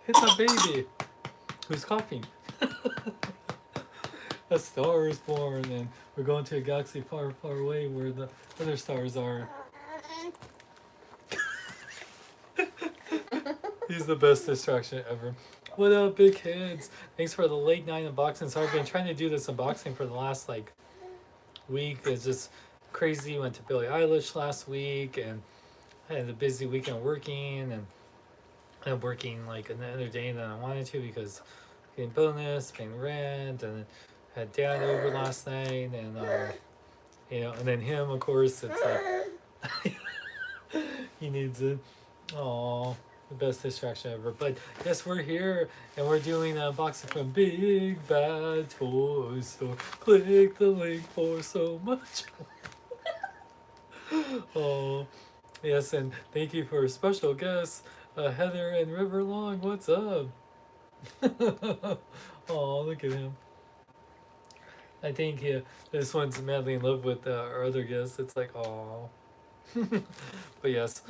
It's a baby who's coughing. A star is born, and we're going to a galaxy far, far away where the other stars are. He's the best distraction ever. What up, big kids? Thanks for the late night unboxing. So I've been trying to do this unboxing for the last like week. It's just crazy. Went to Billie Eilish last week, and I had a busy weekend working, and I'm working like another day than I wanted to because getting bonus, paying rent, and had dad over last night, and and then him, of course. It's like he needs it. Oh, the best distraction ever. But yes, we're here and we're doing a unboxing from Big Bad Toy Store. Click the link for so much. Oh, yes, and thank you for special guests, Heather and River Long. What's up? Oh, look at him. I think this one's madly in love with our other guests. It's like, oh. But yes,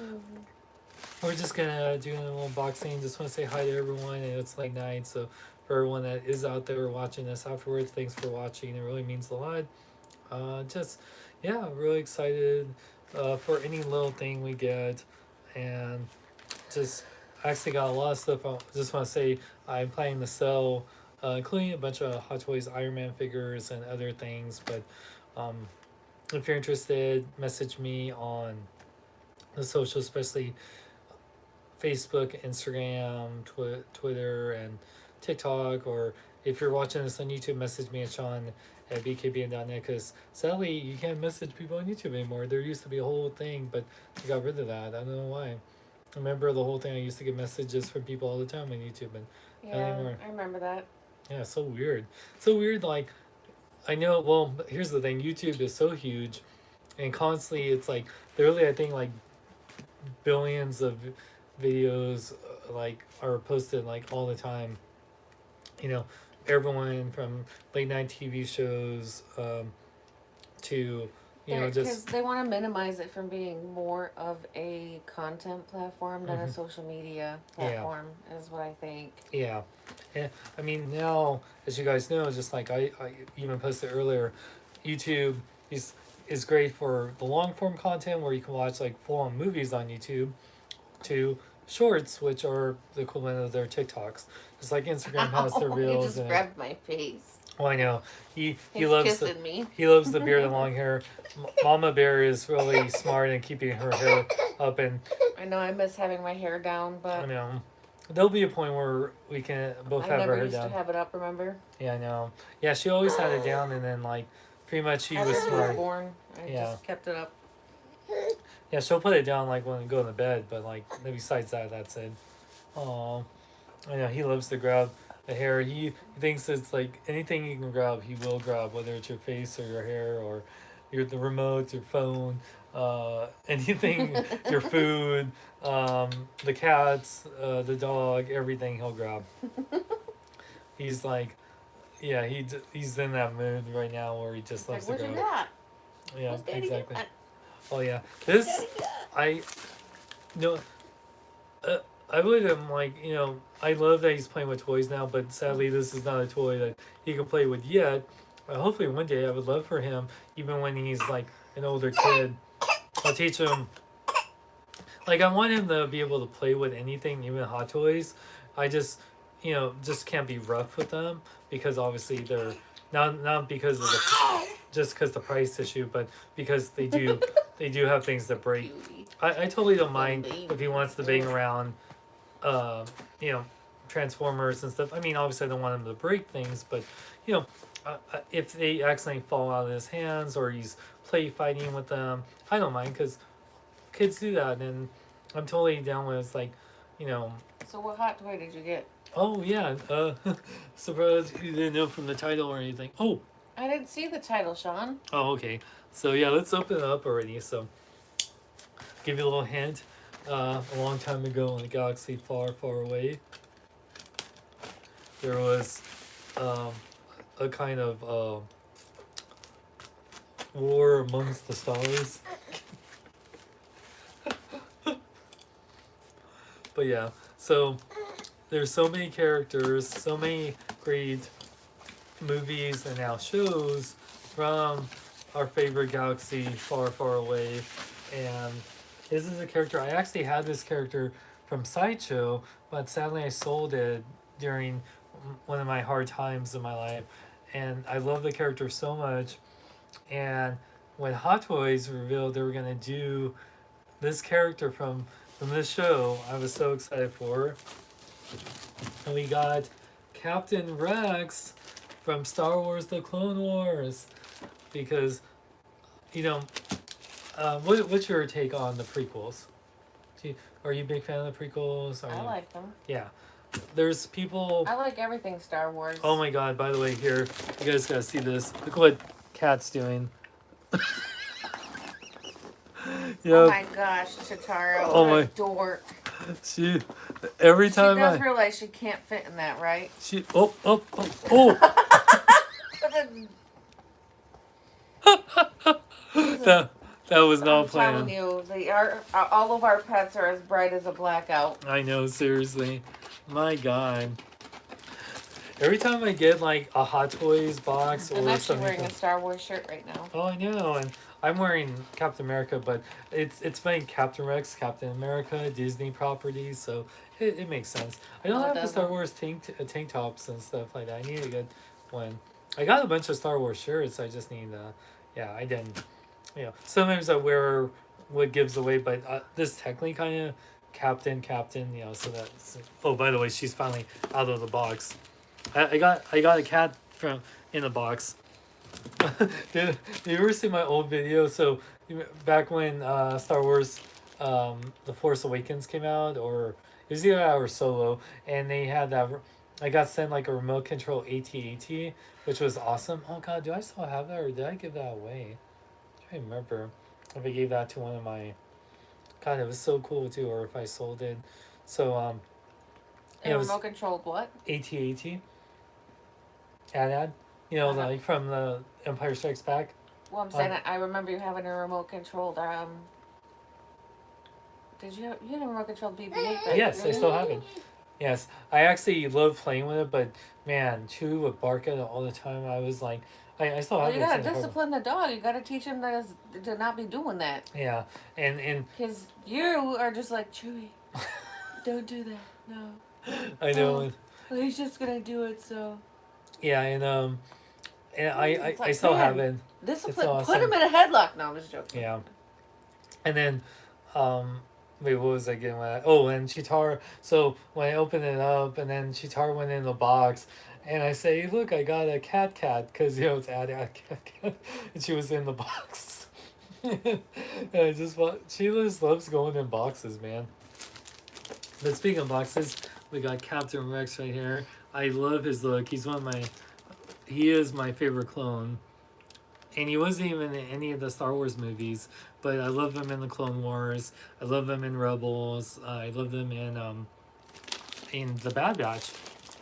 we're just gonna do a little unboxing. Just want to say hi to everyone, and it's like night, so for everyone that is out there watching this afterwards, thanks for watching. It really means a lot. Just yeah, really excited for any little thing we get, and just I actually got a lot of stuff. I just want to say I'm planning to sell, including a bunch of Hot Toys Iron Man figures and other things. But um, if you're interested, message me on the social, especially Facebook, Instagram, Twitter, and TikTok. Or if you're watching this on YouTube, message me at Sean at bkbn.net, because sadly you can't message people on YouTube anymore. There used to be a whole thing, but I got rid of that. I don't know why. I remember the whole thing. I used to get messages from people all the time on YouTube, and not Yeah, anymore. I remember that. Yeah, so weird. So weird. Like I know. Well, here's the thing. YouTube is so huge, and constantly it's like literally I think like billions of videos like are posted like all the time. You know, everyone from late night TV shows to Because just they want to minimize it from being more of a content platform than a mhm, social media yeah, platform, is what I think. yeah. And I mean now, as you guys know, just like I even posted earlier, YouTube is is great for the long form content where you can watch like full on movies on YouTube, to shorts, which are the equivalent of their TikToks. Just like Instagram has their Ow, you reels just and grabbed my face. well, I know he He's loves the kissing me. he loves the beard and long hair. Mama Bear is really smart in keeping her hair up, and I know I miss having my hair down, I but know there'll be a point where we can both I have never our hair used to down. have it up, remember? Yeah, I know. Yeah, she always had it down, and then like pretty much she was After he was smart. born, I Yeah, just kept it up. yeah, she'll put it down like when we go to bed, but like besides that, that's it. Oh, I know he loves to grab the hair. He thinks it's like anything you can grab, he will grab, whether it's your face or your hair or the remote, your phone, anything, your food, the cats, the dog, everything he'll grab. He's like, yeah, he's in that mood right now where he just He's like, loves to where's your grab. got? Yeah, What's daddy exactly. got? Oh yeah, What's this daddy got? I no uh, I would am like, I love that he's playing with toys now, but sadly, this is not a toy that he can play with yet. Hopefully, one day I would love for him, even when he's like an older kid. I'll teach him. Like, I want him to be able to play with anything, even hot toys. I just, just can't be rough with them because obviously they're not because of just because the price issue, but because they do have things that break. Cutie. I totally don't Little mind if he baby. wants to bang around uh, you know, Transformers and stuff. I mean, obviously, I don't want him to break things, but you know, if they accidentally fall out of his hands or he's play fighting with them, I don't mind because kids do that, and I'm totally down with it. It's like, you know, So what hot toy did you get? oh yeah, surprised you didn't know from the title or anything. I didn't see the title, Sean. Oh, okay. So yeah, let's open it up already. So give you a little hint. A long time ago in a galaxy far, far away, there was um, a kind of war amongst the stars. But yeah, so there's so many characters, so many great movies and now shows from our favorite galaxy far, far away. And this is a character, I actually had this character from Sideshow, but sadly I sold it during one of my hard times in my life. And I love the character so much. And when Hot Toys revealed they were going to do this character from this show, I was so excited for her. And we got Captain Rex from Star Wars The Clone Wars. Because, you know, what's your take on the prequels? Are you a big fan of the prequels? I like them. Yeah. There's people. I like everything Star Wars. Oh my god, by the way, here, you guys gotta see this. Look what Kat's doing. Yep. Oh my gosh, Chitaro. Oh what my- a dork. She, every time She does realize she can't fit in that, right? she, oh. that was not I'm planned. telling you, all of our pets are as bright as a blackout. I know, seriously. My god. Every time I get like a Hot Toys box I'm or actually something. wearing a Star Wars shirt right now. Oh, I know, and I'm wearing Captain America, but it's funny, Captain Rex, Captain America, Disney properties, so it makes sense. I don't No, it have the Star doesn't. Wars tank tops and stuff like that. I need a good one. I got a bunch of Star Wars shirts. I just need I didn't. You know, sometimes I wear what gives away, but this technically kind of Captain. You know, so that's. Oh, by the way, she's finally out of the box. I got a cat from in the box. Did you ever see my old video? So back when Star Wars, The Force Awakens came out, or it was either that or Solo, and they had that. I got sent like a remote control AT-AT, which was awesome. Oh god, do I still have that, or did I give that away? I can't remember if I gave that to one of my. God, it was so cool too, or if I sold it. So And remote controlled what? AT-AT. Ad. You know, like from the Empire Strikes Back. Well, I'm saying I remember you having a remote controlled. Did you had a remote controlled BB-8? Back Yes, I then? still have it. Yes, I actually love playing with it, but man, Chew would bark at it all the time. I was like, I still have Well, you it. gotta discipline the dog. You gotta teach him to not be doing that. Yeah, and Because you are just like, Chewy, don't do that. No. I know. Well, he's just gonna do it, so. Yeah, and I It's like, still have man, it. Discipline. so Put awesome. him in a headlock. No, I'm just joking. Yeah, and then wait, what was I getting at? Oh, and Chitara. So when I opened it up, and then Chitara went in the box, and I say, "Look, I got a cat, because you know it's ad cat," and she was in the box. And I she just loves going in boxes, man. But speaking of boxes, we got Captain Rex right here. I love his look. He is my favorite clone. And he wasn't even in any of the Star Wars movies, but I love him in the Clone Wars. I love him in Rebels. I love him in the Bad Batch.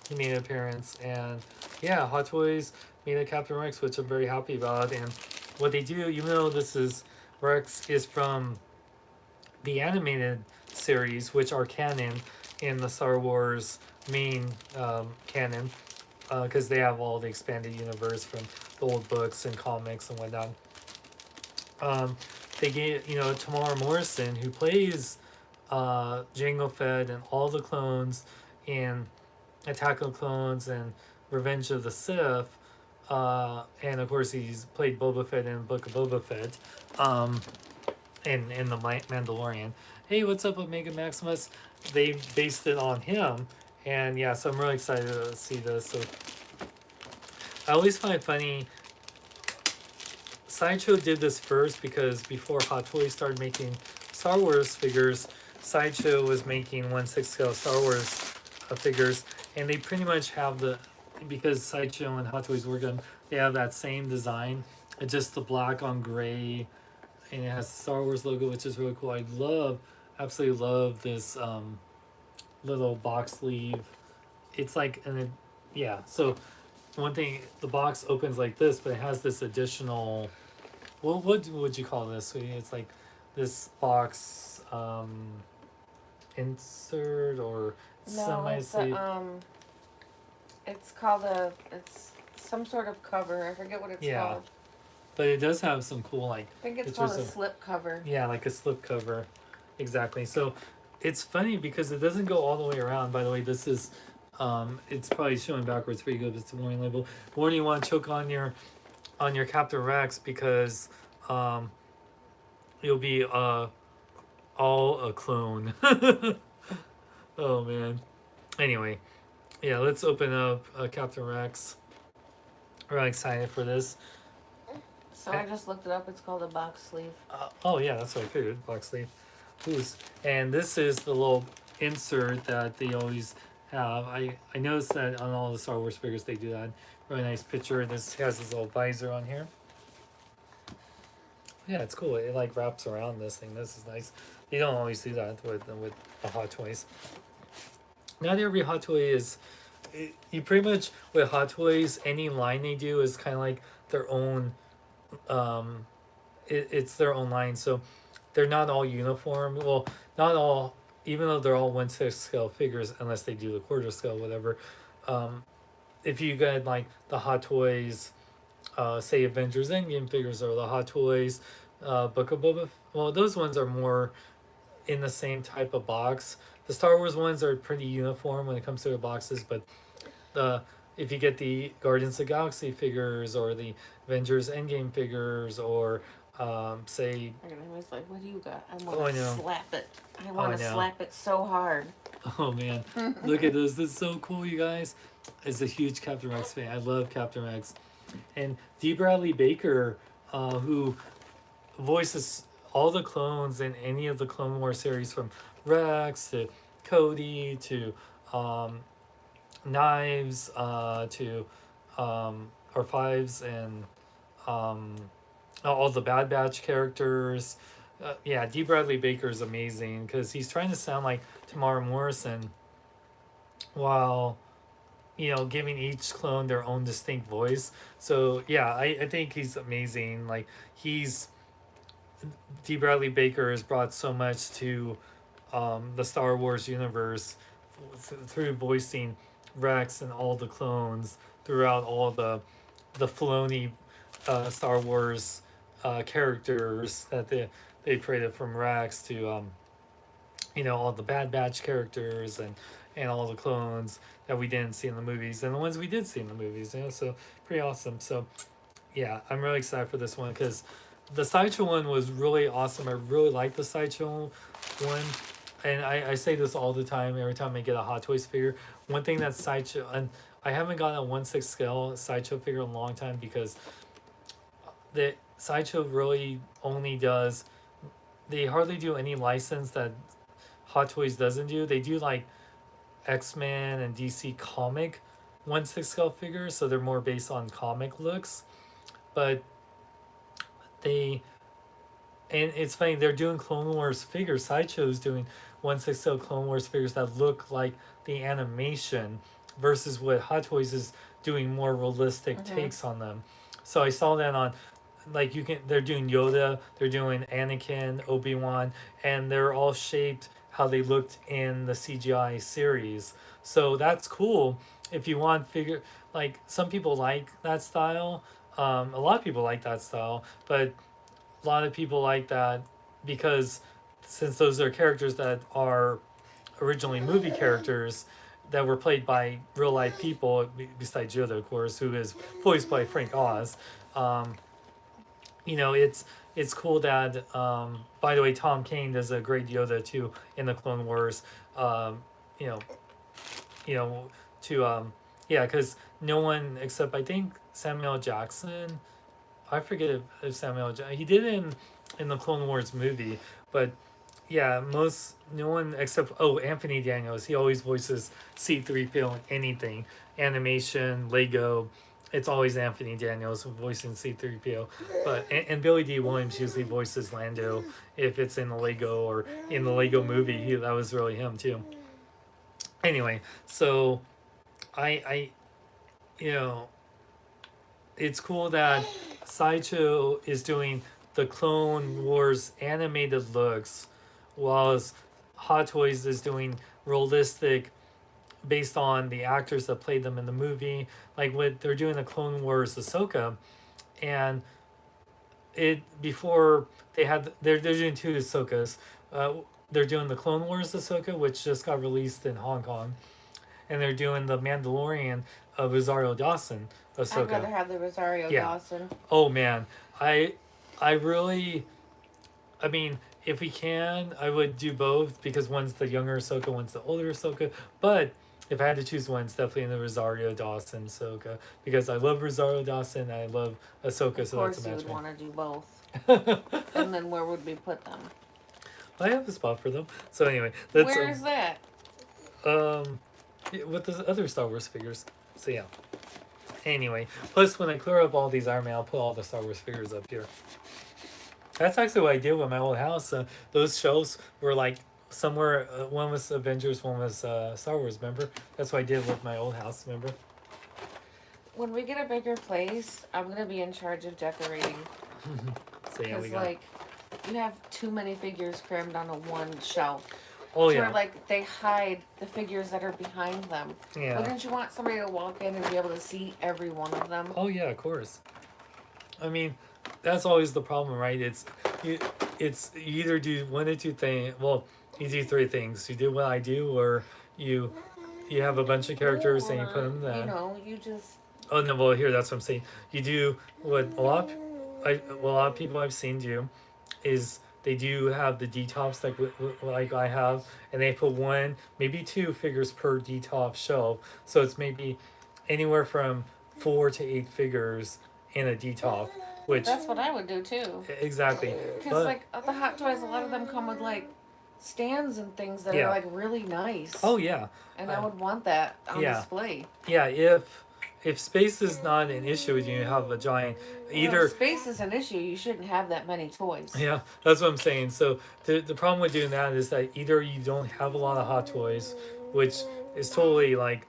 He made an appearance, and yeah, Hot Toys made a Captain Rex, which I'm very happy about. And what they do, even though Rex is from the animated series, which are canon in the Star Wars main canon, because they have all the expanded universe from the old books and comics and whatnot. They gave, Tamara Morrison, who plays Jango Fett and all the clones in Attack of the Clones and Revenge of the Sith, and of course he's played Boba Fett in Book of Boba Fett, in the Mandalorian. Hey, what's up, Omega Maximus? They based it on him, and yeah, so I'm really excited to see this. So I always find it funny. Sideshow did this first because before Hot Toys started making Star Wars figures, Sideshow was making 1/6 scale Star Wars figures, and they pretty much have because Sideshow and Hot Toys work on, they have that same design. It's just the black on gray, and it has the Star Wars logo, which is really cool. I absolutely love this little box sleeve. It's like, so one thing, the box opens like this, but it has this additional, what would you call this, sweetie? It's like this box insert, or No, semi-asleep. it's called it's some sort of cover. I forget what it's Yeah. called. But it does have some cool like I think it's pictures called a of, slip cover. yeah, like a slip cover. Exactly. So it's funny because it doesn't go all the way around. By the way, this is it's probably showing backwards for you good, but it's a warning label. Warning, you want to choke on your Captain Rex because um you'll be all a clone. Oh man. Anyway, yeah, let's open up Captain Rex. We're really excited for this. So I just looked it up. It's called a box sleeve. Oh yeah, that's what I figured. Box sleeve. Who's and this is the little insert that they always have. I noticed that on all the Star Wars figures they do that. Really nice picture. This has this little visor on here. Yeah, it's cool. It like wraps around this thing. This is nice. You don't always do that with the Hot Toys. Not every Hot Toy is. You pretty much with Hot Toys, any line they do is kind of like their own. It's their own line, so they're not all uniform. Well, not all, even though they're all 1/6 scale figures, unless they do the quarter scale, whatever. Um, if you get like the Hot Toys, say Avengers Endgame figures, or the Hot Toys, Book of Boba, well, those ones are more in the same type of box. The Star Wars ones are pretty uniform when it comes to their boxes, but the if you get the Guardians of the Galaxy figures or the Avengers Endgame figures or say, I was like, what do you got? I Oh, I want to know. slap it. I want to know. slap it so hard. oh man, look at this. This is so cool, you guys. As a huge Captain Rex fan, I love Captain Rex. And D. Bradley Baker, who voices all the clones in any of the Clone Wars series from Rex to Cody to Knives to or Fives and all the Bad Batch characters. Yeah, D. Bradley Baker is amazing because he's trying to sound like Tamara Morrison while giving each clone their own distinct voice. So yeah, I think he's amazing. Like he's D. Bradley Baker has brought so much to the Star Wars universe through voicing Rex and all the clones throughout all the Filoni Star Wars characters that they created from Rex to all the Bad Batch characters and all the clones that we didn't see in the movies and the ones we did see in the movies. So pretty awesome. So yeah, I'm really excited for this one because the Sideshow one was really awesome. I really like the Sideshow one. And I say this all the time, every time I get a Hot Toys figure. One thing that's Sideshow, and I haven't gotten a 1/6 scale Sideshow figure in a long time because the Sideshow really only does, they hardly do any license that Hot Toys doesn't do. They do like X-Men and DC comic 1/6 scale figures, so they're more based on comic looks. But and it's funny, they're doing Clone Wars figures. Sideshow's doing 1/6 scale Clone Wars figures that look like the animation versus what Hot Toys is doing more realistic takes on them. So I saw that on, like, they're doing Yoda, they're doing Anakin, Obi-Wan, and they're all shaped how they looked in the CGI series. So that's cool if you want figure, like some people like that style. A lot of people like that style, but a lot of people like that because since those are characters that are originally movie characters that were played by real life people, besides Yoda, of course, who is voiced by Frank Oz. It's cool that by the way, Tom Kane does a great Yoda too in the Clone Wars. You know, yeah, because no one except I think Samuel Jackson. I forget if Samuel he did it in the Clone Wars movie, but yeah, no one except Anthony Daniels. He always voices C-3PO in anything, animation, Lego. It's always Anthony Daniels voicing C-3PO, but and Billy D. Williams usually voices Lando if it's in the Lego or in the Lego movie. That was really him too. Anyway, so I it's cool that Sideshow is doing the Clone Wars animated looks, while Hot Toys is doing realistic based on the actors that played them in the movie. Like what they're doing the Clone Wars Ahsoka, and it before they're doing two Ahsokas. Uh, they're doing the Clone Wars Ahsoka, which just got released in Hong Kong, and they're doing the Mandalorian of Rosario Dawson I'd rather Ahsoka. have the Rosario Yeah. Dawson. Oh man, I I really, I mean, if we can, I would do both because one's the younger Ahsoka, one's the older Ahsoka. But if I had to choose one, it's definitely in the Rosario Dawson Ahsoka because I love Rosario Dawson and I love Ahsoka, Of so that's course, a you match would made. want to do both. And then where would we put them? I have a spot for them. So anyway, that's Where is that? with the other Star Wars figures. So yeah. Anyway, plus when I clear up all these Iron Man, I'll put all the Star Wars figures up here. That's actually what I did with my old house. Those shelves were like somewhere. One was Avengers, one was Star Wars. Remember? That's what I did with my old house. Remember? When we get a bigger place, I'm gonna be in charge of decorating. So yeah, we Because got. like, you have too many figures crammed on a one shelf. Oh Where yeah, like they hide the figures that are behind them. yeah. Wouldn't you want somebody to walk in and be able to see every one of them? Oh yeah, of course. I mean, that's always the problem, right? You, you either do one or two things. Well, you do three things. You do what I do, or you you have a bunch of characters and you put them You there. know, you just Oh no, well here that's what I'm saying. You do what a lot of people I've seen do is they do have the detops like I have, and they put one maybe two figures per detop shelf. So it's maybe anywhere from 4 to 8 figures in a detop, which that's what I would do too. exactly. Because But like the Hot Toys, a lot of them come with like stands and things that Yeah. are like really nice. oh yeah, And I would want that on yeah. display. yeah. If space is not an issue, you have a giant Well, either. if space is an issue, you shouldn't have that many toys. Yeah, that's what I'm saying. So the problem with doing that is that either you don't have a lot of hot toys, which is totally like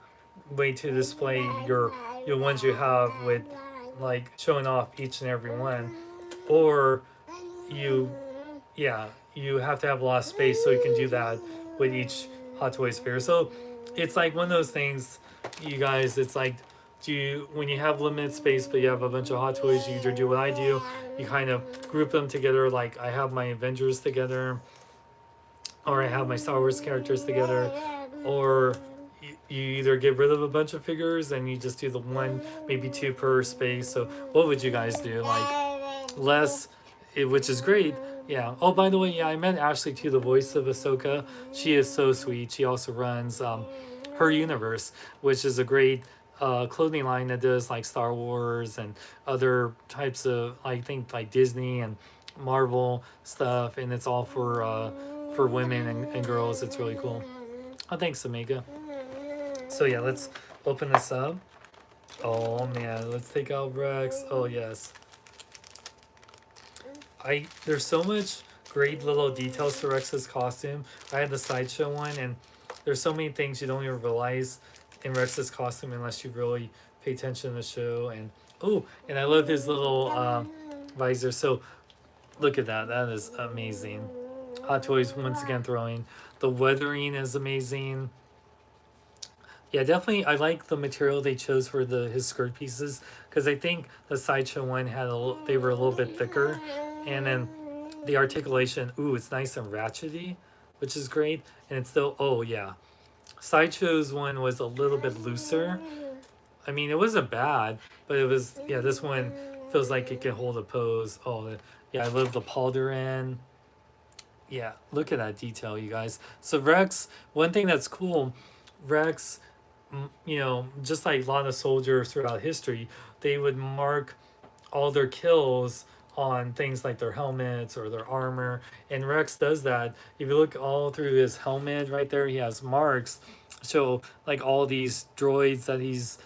way to display your ones you have with like showing off each and every one, or you yeah you have to have a lot of space so you can do that with each hot toys figure. So it's like one of those things, you guys. It's like do you when you have limited space but you have a bunch of hot toys, you either do what I do, you kind of group them together. Like I have my Avengers together, or I have my Star Wars characters together, or you either get rid of a bunch of figures and you just do the one, maybe two per space. So what would you guys do? Like less, which is great. Yeah. Oh, by the way, yeah, I met Ashley too, the voice of Ahsoka. She is so sweet. She also runs Her Universe, which is a great clothing line that does like Star Wars and other types of I think like Disney and Marvel stuff, and it's all for women and girls. It's really cool. Oh, thanks, Omega. So yeah, let's open this up. Oh man, let's take out Rex. Oh yes. There's so much great little details to Rex's costume. I had the sideshow one, and there's so many things you don't even realize in Rex's costume unless you really pay attention to the show. And oh, and I love his little visor. So look at that. That is amazing. Hot Toys once again throwing. The weathering is amazing. Yeah, definitely. I like the material they chose for his skirt pieces because I think the sideshow one they were a little bit thicker, and then the articulation. Ooh, it's nice and ratchety, which is great. And it's still. Oh yeah, sideshow's one was a little bit looser. I mean, it wasn't bad, but it was. Yeah, this one feels like it can hold a pose. Oh yeah, I love the pauldron. Yeah, look at that detail, you guys. So Rex, one thing that's cool, Rex, you know, just like a lot of soldiers throughout history, they would mark all their kills on things like their helmets or their armor. And Rex does that. If you look all through his helmet right there, he has marks. So like all these droids that he's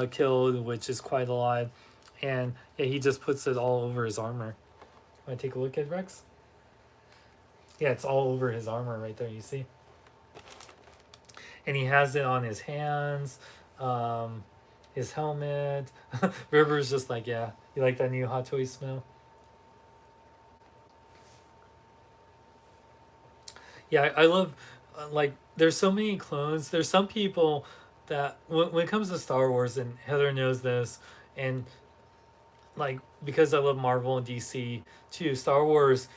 killed, which is quite a lot. And yeah, he just puts it all over his armor. Want to take a look at Rex? Yeah, it's all over his armor right there, you see? And he has it on his hands, his helmet. River's just like, yeah, you like that new Hot Toys smell? Yeah, I love, like, there's so many clones. There's some people that when it comes to Star Wars, and Heather knows this, and like because I love Marvel and DC too, Star Wars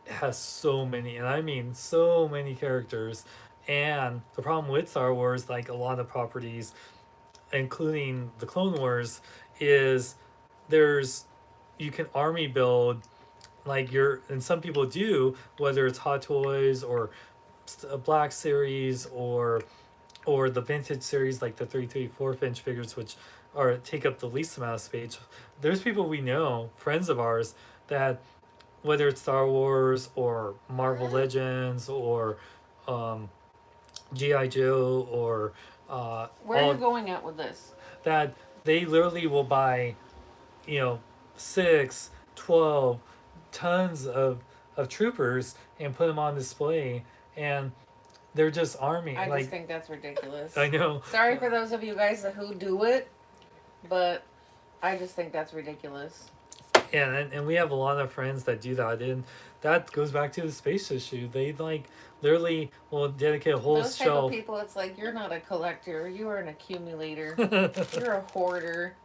has so many, and I mean so many characters. And the problem with Star Wars, like a lot of properties, including the Clone Wars, is there's you can army build like you're, and some people do, whether it's Hot Toys or a Black Series or the vintage series like the 3/4 inch figures, which are take up the least amount of space. There's people we know, friends of ours, that whether it's Star Wars or Marvel Legends or um, GI Joe or Where are all you going at with this? that, they literally will buy, you know, 6, 12 tons of troopers and put them on display, and they're just army. I like just think that's ridiculous. I know. Sorry for those of you guys who do it, but I just think that's ridiculous. Yeah, and we have a lot of friends that do that, and that goes back to the space issue. They like literally will dedicate a whole Those type shelf. of people, it's like, you're not a collector, you are an accumulator. You're a hoarder.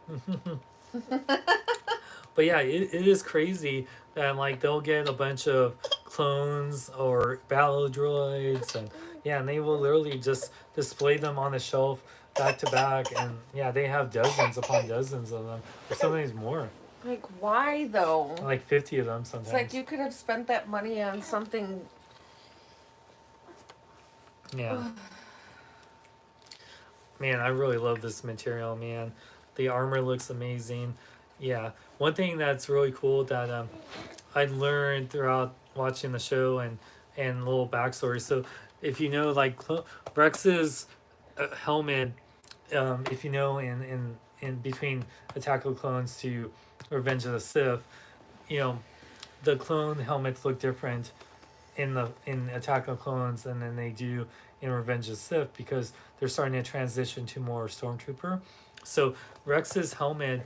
But yeah, it is crazy that like they'll get a bunch of clones or battle droids, and yeah, and they will literally just display them on the shelf back to back, and yeah, they have dozens upon dozens of them, or sometimes more, Like, why though? like 50 of them sometimes. It's like you could have spent that money on something. Yeah. Man, I really love this material, man. The armor looks amazing. Yeah. One thing that's really cool that I learned throughout watching the show and little backstory. So, if you know, like Rex's helmet, if you know, in between Attack of the Clones to Revenge of the Sith, you know, the clone helmets look different in Attack of the Clones and then they do in Revenge of the Sith, because they're starting to transition to more Stormtrooper. So Rex's helmet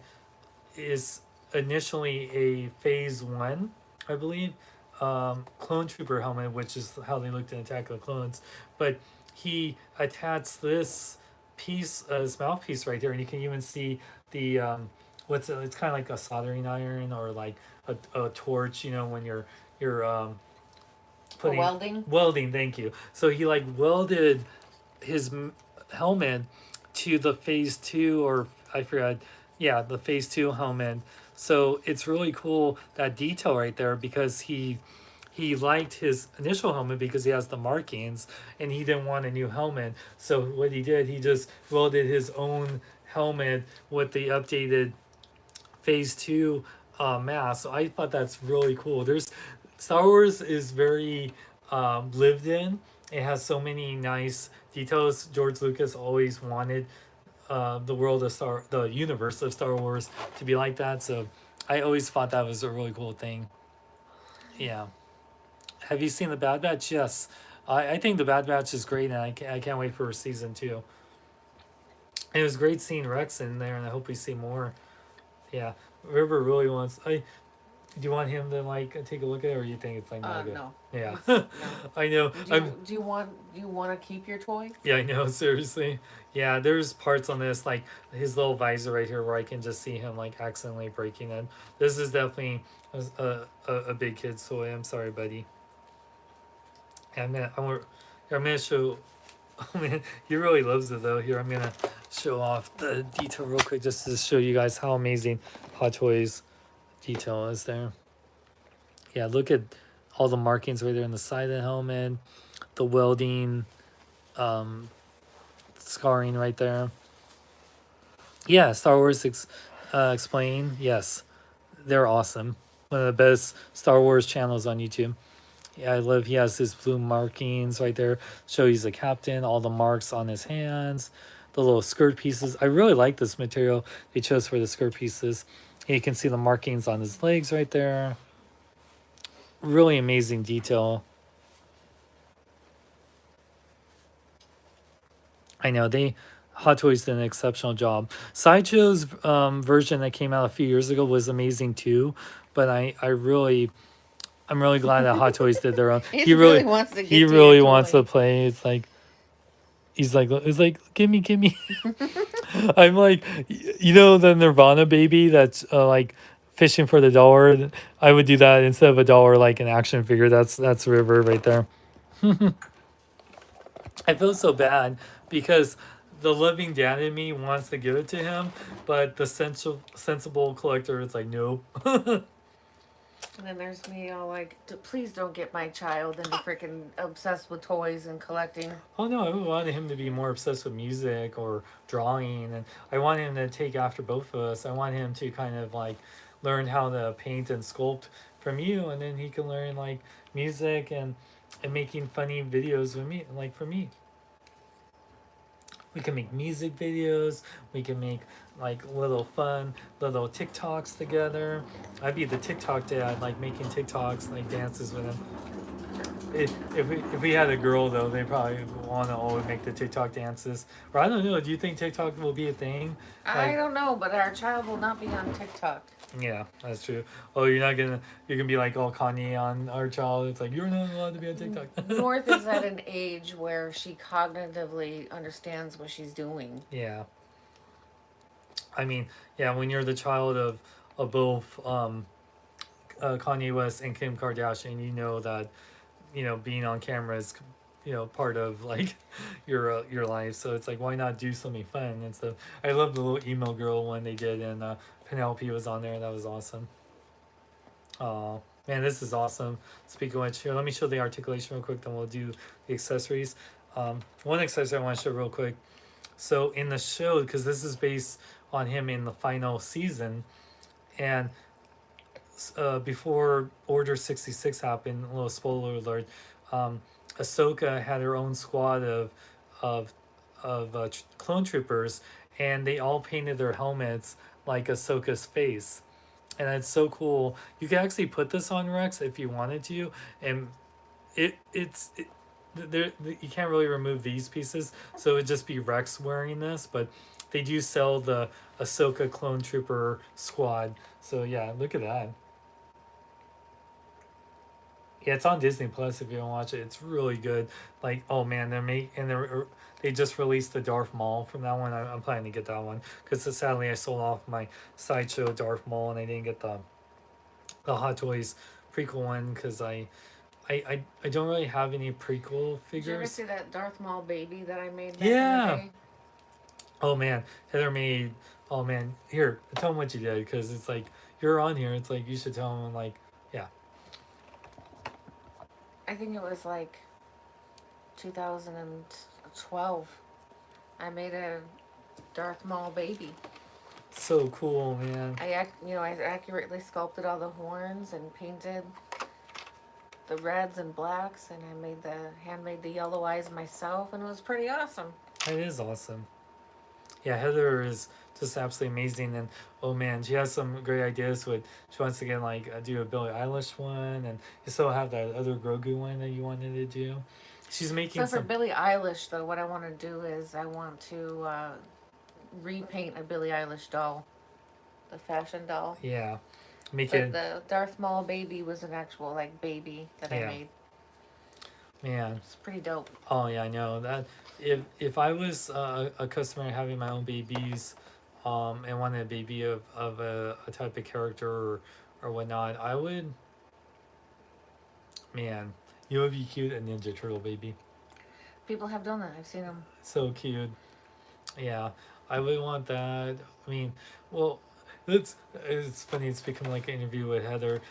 is initially a Phase 1, I believe, clone trooper helmet, which is how they looked in Attack of the Clones. But he attached this piece, this mouthpiece right there, and you can even see the it's kind of like a soldering iron or like a torch, you know, when you're putting Welding. Thank you. So he like welded his helmet to the Phase 2, or I forgot, yeah, the Phase 2 helmet. So it's really cool, that detail right there, because he liked his initial helmet because he has the markings and he didn't want a new helmet. So what he did, he just welded his own helmet with the updated Phase 2 mask. So I thought that's really cool. There's Star Wars is very lived in. It has so many nice details. George Lucas always wanted the world of the universe of Star Wars to be like that. So I always thought that was a really cool thing. Yeah. Have you seen the Bad Batch? Yes. I think the Bad Batch is great, and I can't wait for season 2. And it was great seeing Rex in there, and I hope we see more. Yeah. River really wants. Do you want him to like take a look at it, or you think it's like not good? No. Yeah. No. I know. Do you want to keep your toy? Yeah, I know. Seriously. Yeah, there's parts on this, like his little visor right here, where I can just see him like accidentally breaking it. This is definitely a big kid's toy. I'm sorry, buddy. And I'm gonna show. Oh man, he really loves it though. Here, I'm gonna show off the detail real quick, just to show you guys how amazing Hot Toys detail is there. Yeah, look at all the markings right there on the side of the helmet, the welding, scarring right there. Yeah, Star Wars Explained. Yes, they're awesome. One of the best Star Wars channels on YouTube. Yeah, I love. He has his blue markings right there. Show he's a captain. All the marks on his hands, the little skirt pieces. I really like this material they chose for the skirt pieces. You can see the markings on his legs right there. Really amazing detail. I know Hot Toys did an exceptional job. Sideshow's version that came out a few years ago was amazing too, but I'm really glad that Hot Toys did their own. He really wants to. He really wants to play. It's like, he's like, it's like, give me. I'm like, you know, the Nirvana baby that's like fishing for the dollar. I would do that instead of a dollar, like an action figure. That's River right there. I feel so bad because the living dad in me wants to give it to him, but the sensible collector is like, no. And then there's me all like, please don't get my child into freaking obsessed with toys and collecting. Oh no, I would want him to be more obsessed with music or drawing, and I want him to take after both of us. I want him to kind of like learn how to paint and sculpt from you, and then he can learn like music and making funny videos with me, like for me. We can make music videos. We can make like little fun little TikToks together. I'd be the TikTok dad, like making TikToks, like dances with him. If we had a girl though, they probably want to always make the TikTok dances. Or I don't know. Do you think TikTok will be a thing? I Like, don't know, but our child will not be on TikTok. yeah, that's true. Oh, you're gonna be like all Kanye on our child. It's like you're not allowed to be on TikTok. North is at an age where she cognitively understands what she's doing. Yeah, I mean, yeah, when you're the child of both Kanye West and Kim Kardashian, you know that being on camera is part of like your life. So it's like, why not do something fun and stuff. I love the little email girl one they did, and Penelope was on there. That was awesome. Oh man, this is awesome. Speaking of which, here, let me show the articulation real quick, then we'll do the accessories. One accessory I want to show real quick. So in the show, because this is based on him in the final season, and before Order 66 happened, a little spoiler alert, Ahsoka had her own squad of clone troopers, and they all painted their helmets like Ahsoka's face, and it's so cool. You can actually put this on Rex if you wanted to, and there you can't really remove these pieces, so it'd just be Rex wearing this, but they do sell the Ahsoka clone trooper squad. So yeah, look at that. Yeah, it's on Disney Plus if you don't watch it. It's really good. Like, oh man, they just released the Darth Maul from that one. I'm planning to get that one because sadly I sold off my sideshow Darth Maul and I didn't get the Hot Toys prequel one because I don't really have any prequel Did you ever figures. see that Darth Maul baby that I made back Yeah. in the day? Oh man, Heather made. Oh man, here tell them what you did because it's like you're on here. It's like you should tell them like yeah. I think it was like 2012. I made a Darth Maul baby. So cool, man. I accurately sculpted all the horns and painted the reds and blacks, and I handmade the yellow eyes myself, and it was pretty awesome. It is awesome. Yeah, Heather is just absolutely amazing, and oh man, she has some great ideas. With she wants to get like do a Billie Eilish one, and you still have that other Grogu one that you wanted to do. She's making So for some. Billie Eilish, though, what I want to do is I want to repaint a Billie Eilish doll, the fashion doll. Yeah, make But it. the Darth Maul baby was an actual like baby that I Yeah. made. Man, It's pretty dope. oh yeah, I know that. If I was a customer having my own babies, and wanted a baby of a type of character or whatnot, I would. Man, you would be cute, a Ninja Turtle baby. People have done that. I've seen them. So cute. Yeah, I would want that. I mean, well, it's funny. It's become like an interview with Heather.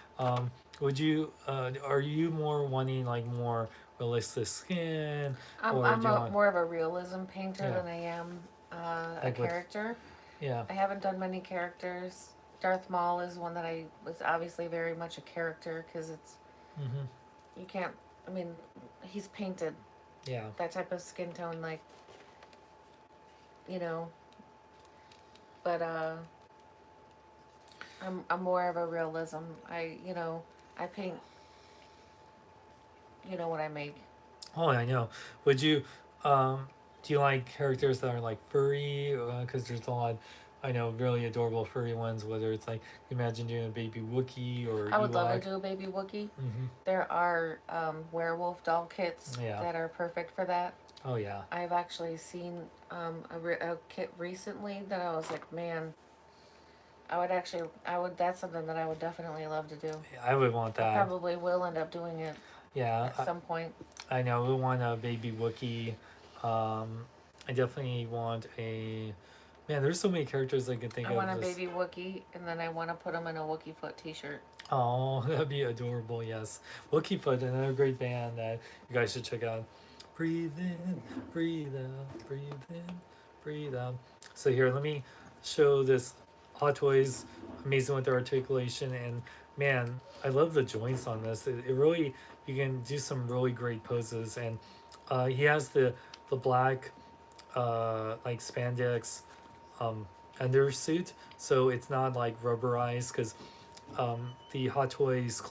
Would you? Are you more wanting like more realistic skin, or I'm do you want? more of a realism painter Yeah. than I am a Like with character. yeah. I haven't done many characters. Darth Maul is one that I was obviously very much a character because it's Mhm. you can't. I mean, he's painted Yeah. that type of skin tone, like you know. But I'm more of a realism. I paint. You know what I make. Oh, I know. Would you? Do you like characters that are like furry? Because there's a lot. I know really adorable furry ones. Whether it's like imagine doing a baby Wookiee or I would love Ewok. to do a baby Wookiee. Mm-hmm. There are werewolf doll kits Yeah. that are perfect for that. Oh yeah. I've actually seen a kit recently that I was like, man, that's something that I would definitely love to do. I would want I that. probably will end up doing it Yeah, at some point. I know. We want a baby Wookiee. I definitely want a. Man, there's so many characters I can think I of. want a Just baby Wookiee, and then I want to put him in a Wookiee foot T-shirt. oh, that'd be adorable. Yes, Wookiee Foot, another great band that you guys should check out. Breathe in, breathe out, breathe in, breathe out. So here, let me show this Hot Toys. Amazing with the articulation, and man, I love the joints on this. It really, you can do some really great poses, and he has the black like spandex um, undersuit, so it's not like rubberized because the Hot Toys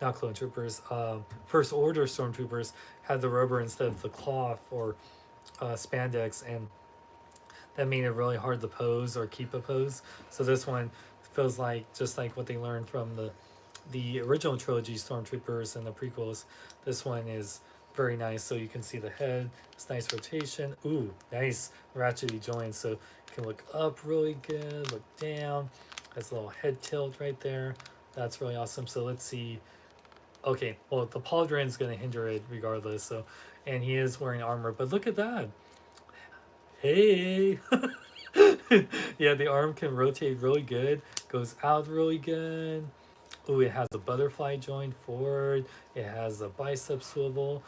not clone troopers, First Order stormtroopers had the rubber instead of the cloth or spandex, and that made it really hard to pose or keep a pose. So this one feels like just like what they learned from the original trilogy stormtroopers and the prequels. This one is very nice, so you can see the head. It's nice rotation. Ooh, nice ratchety joints, so you can look up really good, look down. Has a little head tilt right there. That's really awesome. So let's see. Okay, well the pauldron is going to hinder it regardless. So, and he is wearing armor, but look at that. Hey. Yeah, the arm can rotate really good. Goes out really good. Oh, it has a butterfly joint forward. It has a bicep swivel,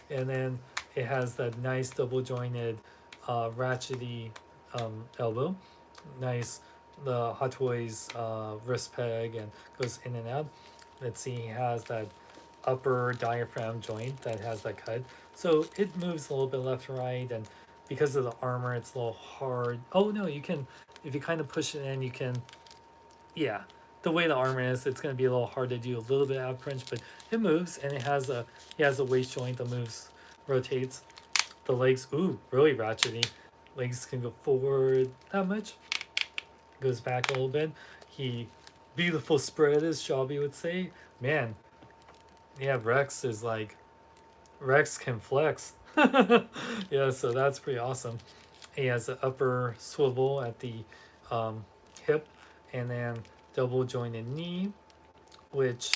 and then it has that nice double jointed, ratchety elbow. Nice, the Hot Toys wrist peg and goes in and out. Let's see, he has that upper diaphragm joint that has that cut. So it moves a little bit left and right, and because of the armor, it's a little hard. Oh no, you can, if you kind of push it in, you can, yeah, the way the armor is, it's going to be a little hard to do a little bit of ab crunch, but it moves, and he has a waist joint that moves, rotates. The legs, ooh, really ratchety. Legs can go forward that much, goes back a little bit. He, beautiful spread, as Shelby would say. Man, yeah, Rex is like, Rex can flex. Yeah, so that's pretty awesome. He has an upper swivel at the hip, and then double jointed knee, which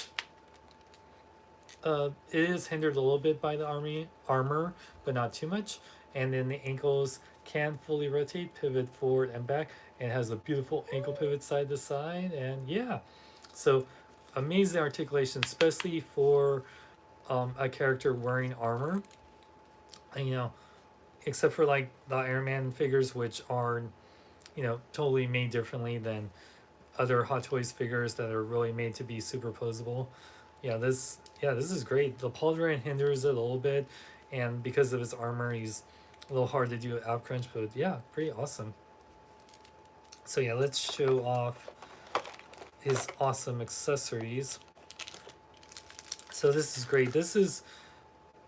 it is hindered a little bit by the armor, but not too much. And then the ankles can fully rotate, pivot forward and back, and has a beautiful ankle pivot side to side. And yeah, so amazing articulation, especially for a character wearing armor. And except for like the Iron Man figures, which are totally made differently than other Hot Toys figures that are really made to be superposable. This is great. The pauldron hinders it a little bit, and because of his armor, he's a little hard to do ab crunch, but yeah, pretty awesome. So yeah, let's show off his awesome accessories. So this is great. This is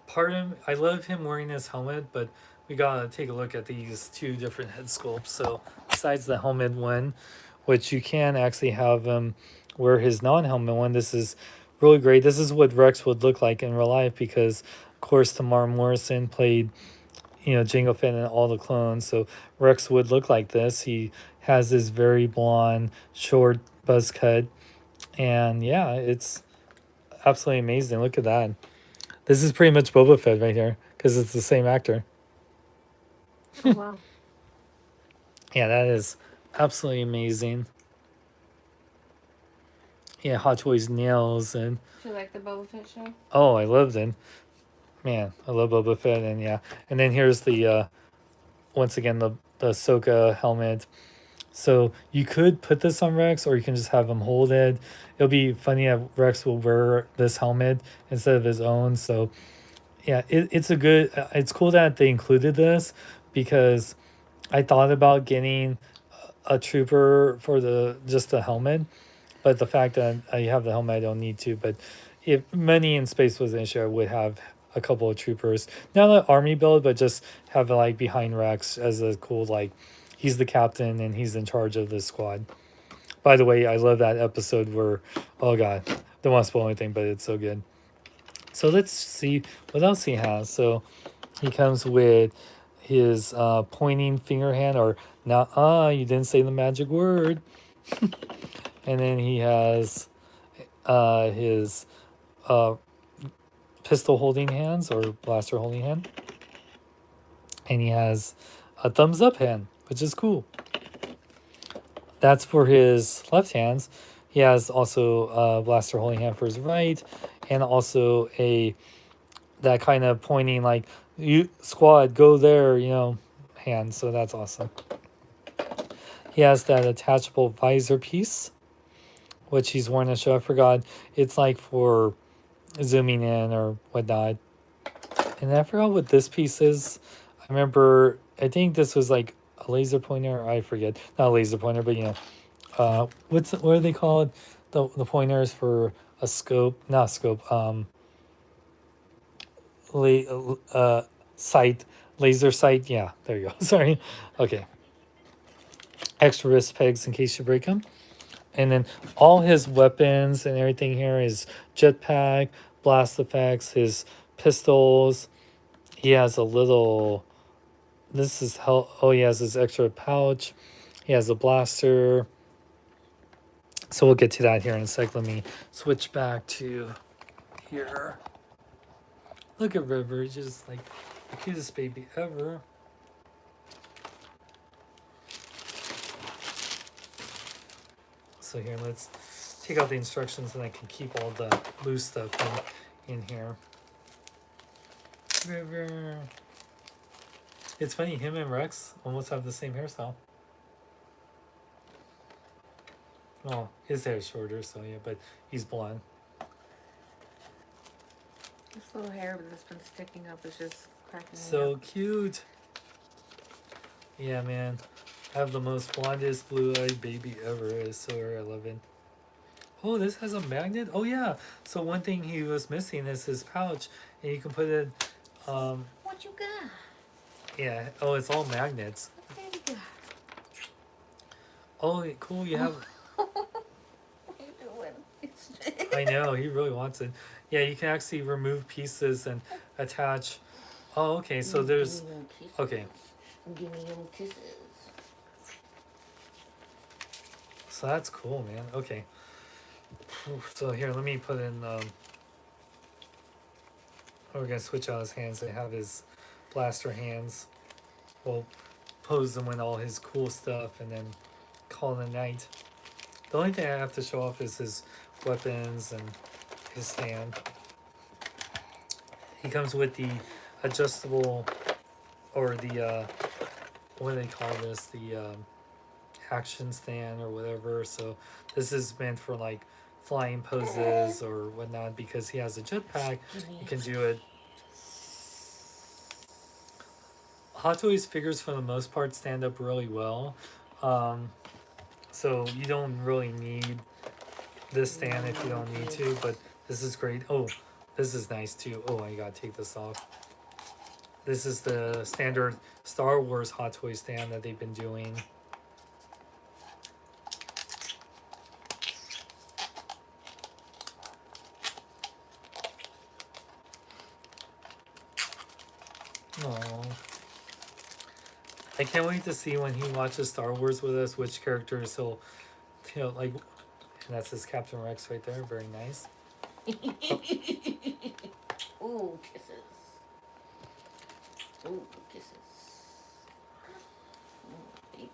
part of, I love him wearing his helmet, but we gotta take a look at these two different head sculpts. So besides the helmet one, which you can actually have him wear his non-helmet one, this is really great. This is what Rex would look like in real life because, of course, Tamar Morrison played, Jango Fett and all the clones. So Rex would look like this. He has this very blonde, short buzz cut, and yeah, it's absolutely amazing. Look at that. This is pretty much Boba Fett right here because it's the same actor. Oh, wow. Yeah, that is absolutely amazing. Yeah, Hot Toys nails and Do you like the Boba Fett show? oh, I loved it. Man, I love Boba Fett, and yeah, and then here's the once again the Ahsoka helmet. So you could put this on Rex, or you can just have him hold it. It'll be funny that Rex will wear this helmet instead of his own. So yeah, it's a good. It's cool that they included this because I thought about getting a trooper for the just the helmet, but the fact that I have the helmet, I don't need to. But if money in space was an issue, I would have a couple of troopers. Not an army build, but just have it like behind Rex as a cool like he's the captain and he's in charge of this squad. By the way, I love that episode where oh god, don't want to spoil anything, but it's so good. So let's see what else he has. So He comes with his pointing finger hand, or nah, you didn't say the magic word. And then he has his pistol holding hands or blaster holding hand. And he has a thumbs up hand, which is cool. That's for his left hands. He has also a blaster holding hand for his right, and also that kind of pointing like you squad go there, hand. So that's awesome. He has that attachable visor piece, which he's worn to show. I forgot. It's like for zooming in or whatnot. And I forgot what this piece is. I remember, I think this was like a laser pointer. I forget. Not a laser pointer, but what are they called? The pointers for a scope, not scope. Sight, laser sight. Yeah, there you go. Sorry. Okay. Extra wrist pegs in case you break them. And then all his weapons and everything here is jetpack, blast effects, his pistols. He has a little. This is how. Oh, he has his extra pouch. He has a blaster. So we'll get to that here in a sec. Let me switch back to here. Look at River, just like the cutest baby ever. So here, let's take out the instructions and I can keep all the loose stuff in here. River. It's funny, him and Rex almost have the same hairstyle. Well, his hair is shorter, so yeah, but he's blonde. This little hair that's been sticking up is just cracking me So up. cute. Yeah, man. I have the most blondest blue-eyed baby ever. It's so rare. I love it. Oh, this has a magnet? Oh, yeah. So one thing he was missing is his pouch. And you can put it... What you got? Yeah. Oh, it's all magnets. What you got? Oh, cool. You have... What are you doing? I know. He really wants it. Yeah, you can actually remove pieces and attach... Oh, okay. So there's... Okay. Give me them kisses. So that's cool, man. Okay. So here, let me put in... we're going to switch out his hands. I have his blaster hands. We'll pose him with all his cool stuff and then call it a night. The only thing I have to show off is his weapons and his stand. He comes with the adjustable, or the, what do they call this? The action stand or whatever. So this is meant for like flying poses or whatnot because he has a jetpack. You can do it. Hot Toys figures for the most part stand up really well. So you don't really need this stand if you don't need to, but this is great. Oh, this is nice too. Oh, I gotta take this off. This is the standard Star Wars Hot Toy stand that they've been doing. Oh, I can't wait to see when he watches Star Wars with us which characters he'll like. And that's his Captain Rex right there. Very nice. Ooh, kisses. Ooh, kisses. Ooh, baby.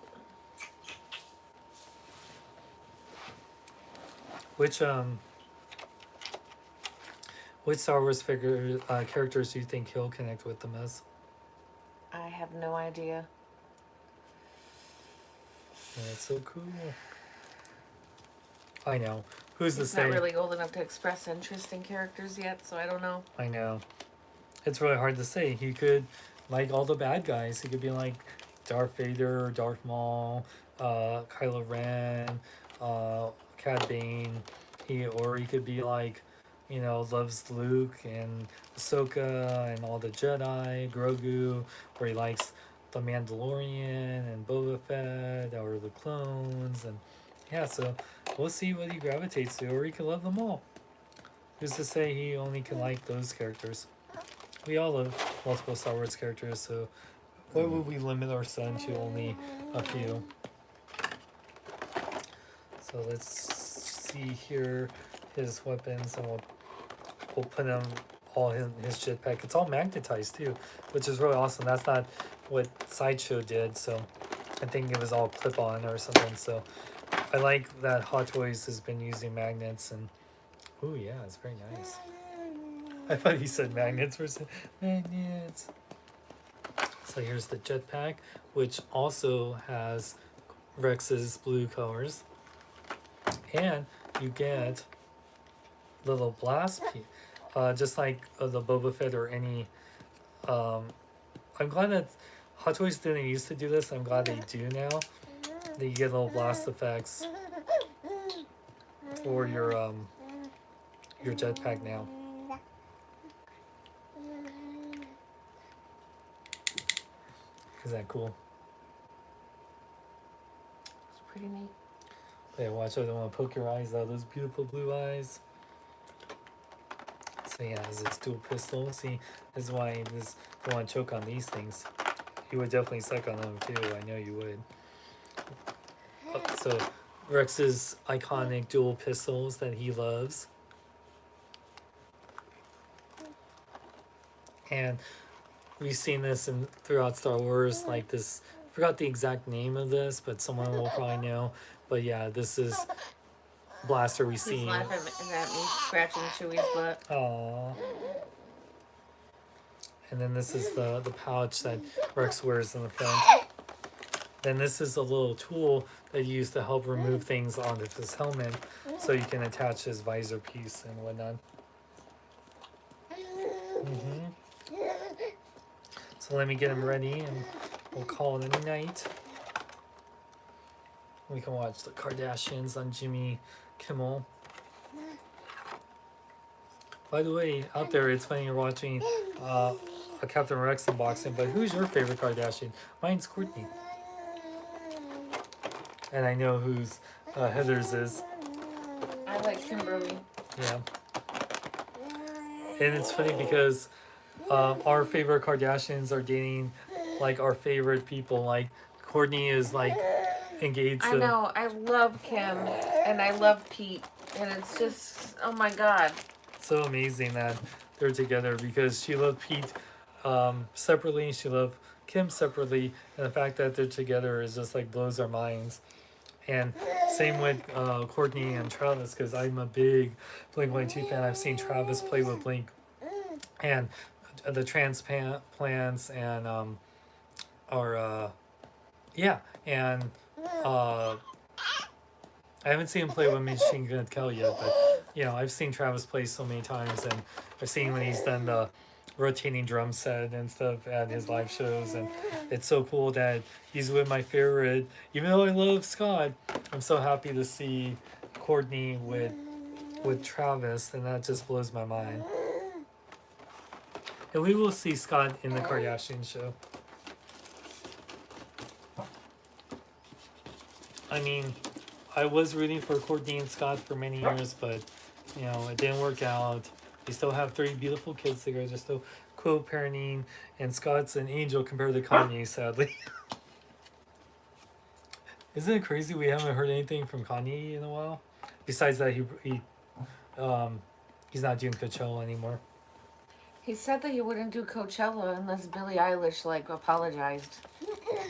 Which Star Wars figure characters do you think he'll connect with the most? I have no idea. That's so cool. I know. Who's to He's say? not really old enough to express interest in characters yet, so I don't know. I know. It's really hard to say. He could like all the bad guys. He could be like Darth Vader, Darth Maul, Kylo Ren, Cad Bane. Or he could be like, loves Luke and Ahsoka and all the Jedi, Grogu, or he likes the Mandalorian and Boba Fett or the clones, and yeah. So we'll see what he gravitates to, or he could love them all. Who's to say he only can like those characters? we all love multiple Star Wars characters, so why would we limit our son to only a few? So let's see here his weapons, and we'll put him all in his jetpack. It's all magnetized too, which is really awesome. That's not what Sideshow did, so I think it was all clip-on or something. So I like that Hot Toys has been using magnets, and oh yeah, it's very nice. I thought he said magnets versus magnets. So here's the jetpack, which also has Rex's blue colors, and you get little blast just like the Boba Fett or any. I'm glad that Hot Toys didn't used to do this. I'm glad they do now. That you get little blast effects for your jetpack now. Isn't that cool? It's pretty neat. Hey, watch out! I don't want to poke your eyes out. Those beautiful blue eyes. So yeah, it's dual pistol. See, this is why this don't want to choke on these things. You would definitely suck on them too. I know you would. So Rex's iconic dual pistols that he loves. And we've seen this throughout Star Wars, like this. I forgot the exact name of this, but someone will probably know. But yeah, this is blaster we see. He's laughing at me scratching Chewie's butt. Aww. And then this is the pouch that Rex wears in the front. Then this is a little tool that you use to help remove things onto his helmet, so you can attach his visor piece and whatnot. So let me get him ready, and we'll call it a night. We can watch the Kardashians on Jimmy Kimmel. By the way, out there, it's funny you're watching a Captain Rex unboxing, but who's your favorite Kardashian? Mine's Courtney. And I know whose Heather's is. I like Kimberly. Yeah. And it's funny because our favorite Kardashians are dating like our favorite people. Like Courtney is like engaged. I know. I love Kim and I love Pete, and it's just, oh my God. So amazing that they're together, because she loved Pete separately, she loved Kim separately, and the fact that they're together is just like blows our minds. And same with Courtney and Travis, because I'm a big Blink-182 fan. I've seen Travis play with Blink, and the transplants, and I haven't seen him play with Machine Gun Kelly yet, but you know, I've seen Travis play so many times, and I've seen when he's done the rotating drum set and stuff at his live shows, and it's so cool that he's with my favorite. Even though I love Scott, I'm so happy to see Courtney with Travis, and that just blows my mind. And we will see Scott in the Kardashian show. I mean, I was rooting for Courtney and Scott for many years, but you know, it didn't work out. They still have 3 beautiful kids together. They're still co-parenting, and Scott's an angel compared to Kanye, sadly. Isn't it crazy we haven't heard anything from Kanye in a while? Besides that, he's not doing Coachella anymore. He said that he wouldn't do Coachella unless Billie Eilish like apologized.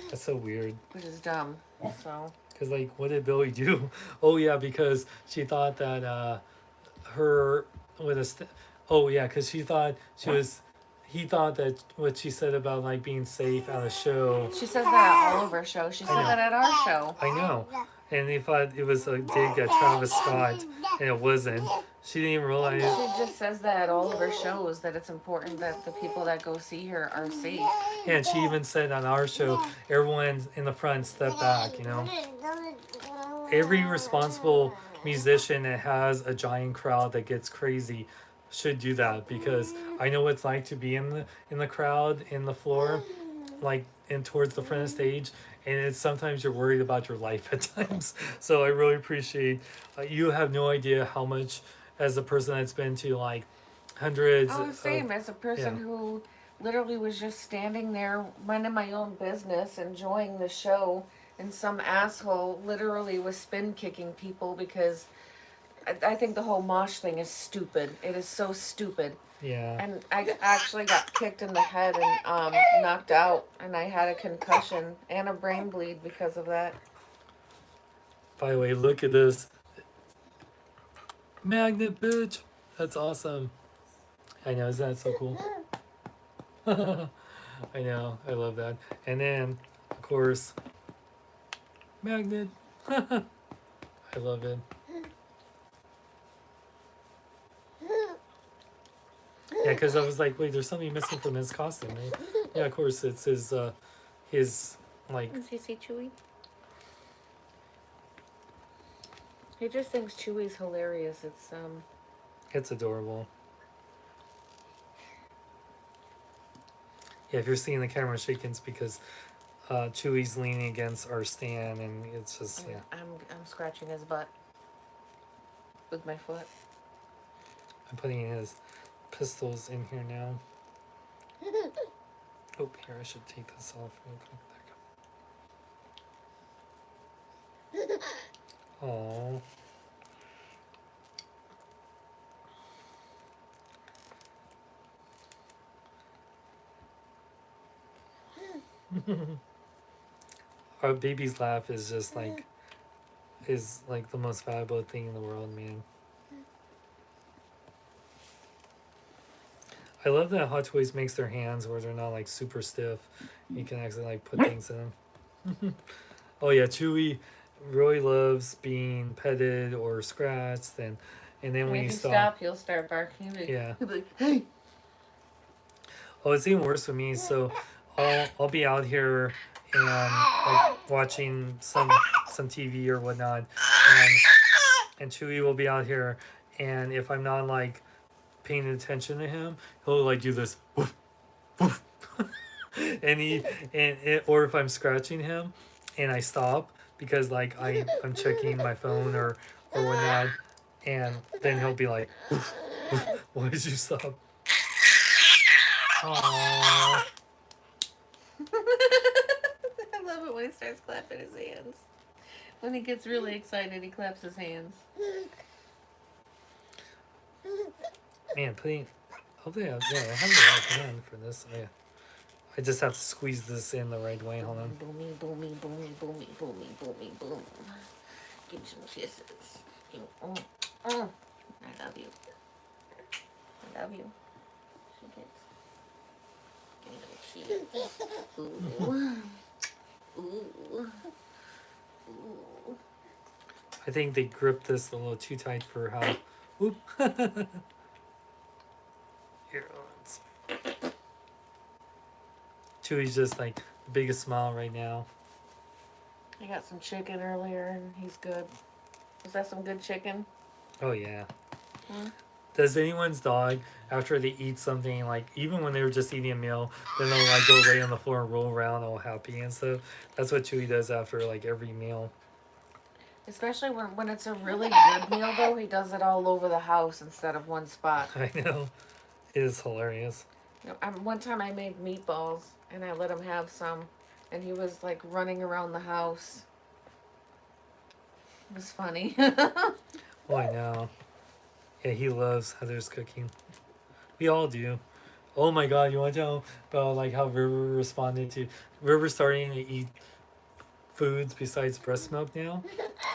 That's so weird. Which is dumb. So. Because like, what did Billie do? Oh yeah, because she thought that her with a because she thought she was. He thought that what she said about like being safe at a show. She says that all over her show. She said that at our show. I know. And they thought it was a dig at Travis Scott, and it wasn't. She didn't even realize. She just says that all of her shows, that it's important that the people that go see her are safe. Yeah, and she even said on our show, everyone in the front step back, you know. Every responsible musician that has a giant crowd that gets crazy should do that, because I know what it's like to be in the crowd, in the floor, like in towards the front of the stage, and it's sometimes you're worried about your life at times. So I really appreciate you have no idea how much, as a person that's been to like hundreds Oh, same. of As a person yeah. who literally was just standing there, minding my own business, enjoying the show, and some asshole literally was spin kicking people because I think the whole mosh thing is stupid. It is so stupid. Yeah. And I actually got kicked in the head and knocked out, and I had a concussion and a brain bleed because of that. By the way, look at this magnet, bitch. That's awesome. I know, isn't that so cool? I know, I love that. And then, of course, magnet. I love it. Yeah, because I was like, wait, there's something missing from his costume. Right? Yeah, of course, it's his like. Does he see Chewie? He just thinks Chewie's hilarious. It's adorable. Yeah, if you're seeing the camera shaking, it's because Chewie's leaning against our stand, and it's just yeah. I'm scratching his butt with my foot. I'm putting his pistols in here now. Oh, here I should take this off real quick. Oh. Our baby's laugh is just like the most valuable thing in the world, man. I love that Hot Toys makes their hands where they're not like super stiff. You can actually like put things in them. Oh yeah, Chewy really loves being petted or scratched, and then when if you you stop, he'll start barking. yeah. He'll be like, hey. Oh, it's even worse for me. So I'll be out here and like watching some TV or whatnot, and Chewy will be out here, and if I'm not like paying attention to him, he'll like do this woof, woof. Or if I'm scratching him and I stop because like I'm checking my phone or whatnot, and then he'll be like, woof, woof, why did you stop? Aww. I love it when he starts clapping his hands. When he gets really excited, he claps his hands. Man, hopefully I have the right hand for this. I just have to squeeze this in the right way. Hold on. Boomy, boomy, boomy, boomy, boomy, boomy, boom. Give me some kisses. I love you. I love you. Give me little cheeks. Ooh. Ooh. Ooh. I think they gripped this a little too tight for how. Whoop. Here, let's. Chewy's just like the biggest smile right now. I got some chicken earlier and he's good. Was that some good chicken? Oh yeah. Hmm? Does anyone's dog, after they eat something, like even when they were just eating a meal, then they'll like go lay on the floor and roll around all happy and stuff? That's what Chewy does after like every meal. Especially when it's a really good meal though, he does it all over the house instead of one spot. I know. It is hilarious. One time I made meatballs and I let him have some and he was like running around the house. It was funny. Oh, I know. Yeah, he loves Heather's cooking. We all do. Oh my god, you want to know about like how River responded to River starting to eat foods besides breast milk now?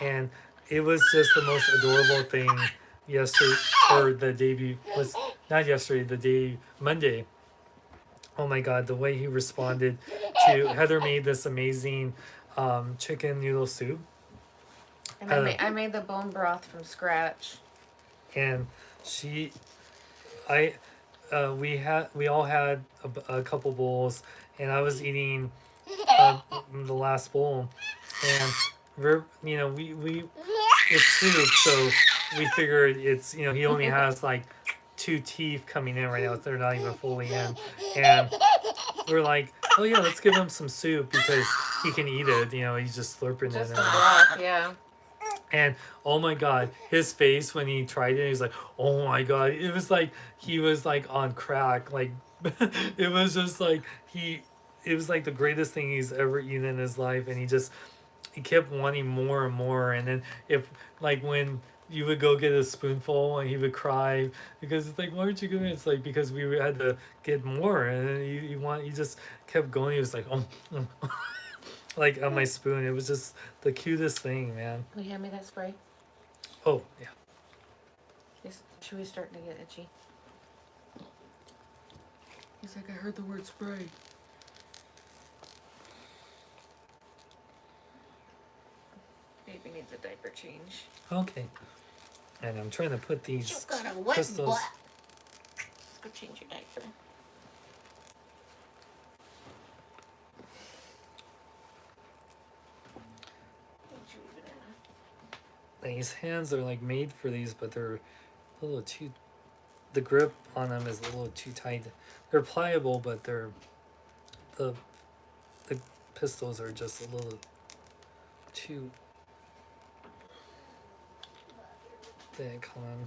And it was just the most adorable thing yesterday, or the day was not yesterday, the day Monday. Oh my god, the way he responded to Heather made this amazing chicken noodle soup. And I made the bone broth from scratch. And we all had a couple bowls, and I was eating the last bowl, and we it's soup, so we figured it's he only has like 2 teeth coming in right now, they're not even fully in, and we're like, oh yeah, let's give him some soup because he can eat it, he's just slurping Just it. the broth, yeah. And oh my god, his face when he tried it, he was like, oh my god, it was like he was like on crack. Like it was just like it was like the greatest thing he's ever eaten in his life, and he kept wanting more and more. And then if like when you would go get a spoonful and he would cry because it's like, why aren't you giving it? It's like because we had to get more, and then he just kept going. He was like, like on my spoon. It was just the cutest thing, man. Will you hand me that spray? Oh yeah. His Chewy's starting to get itchy. He's like, I heard the word spray. Baby needs a diaper change. Okay. And I'm trying to put these You got a wet crystals. butt. Let's go change your diaper. These hands are like made for these, but they're a little too. The grip on them is a little too tight. They're pliable, but the the pistols are just a little too thick on.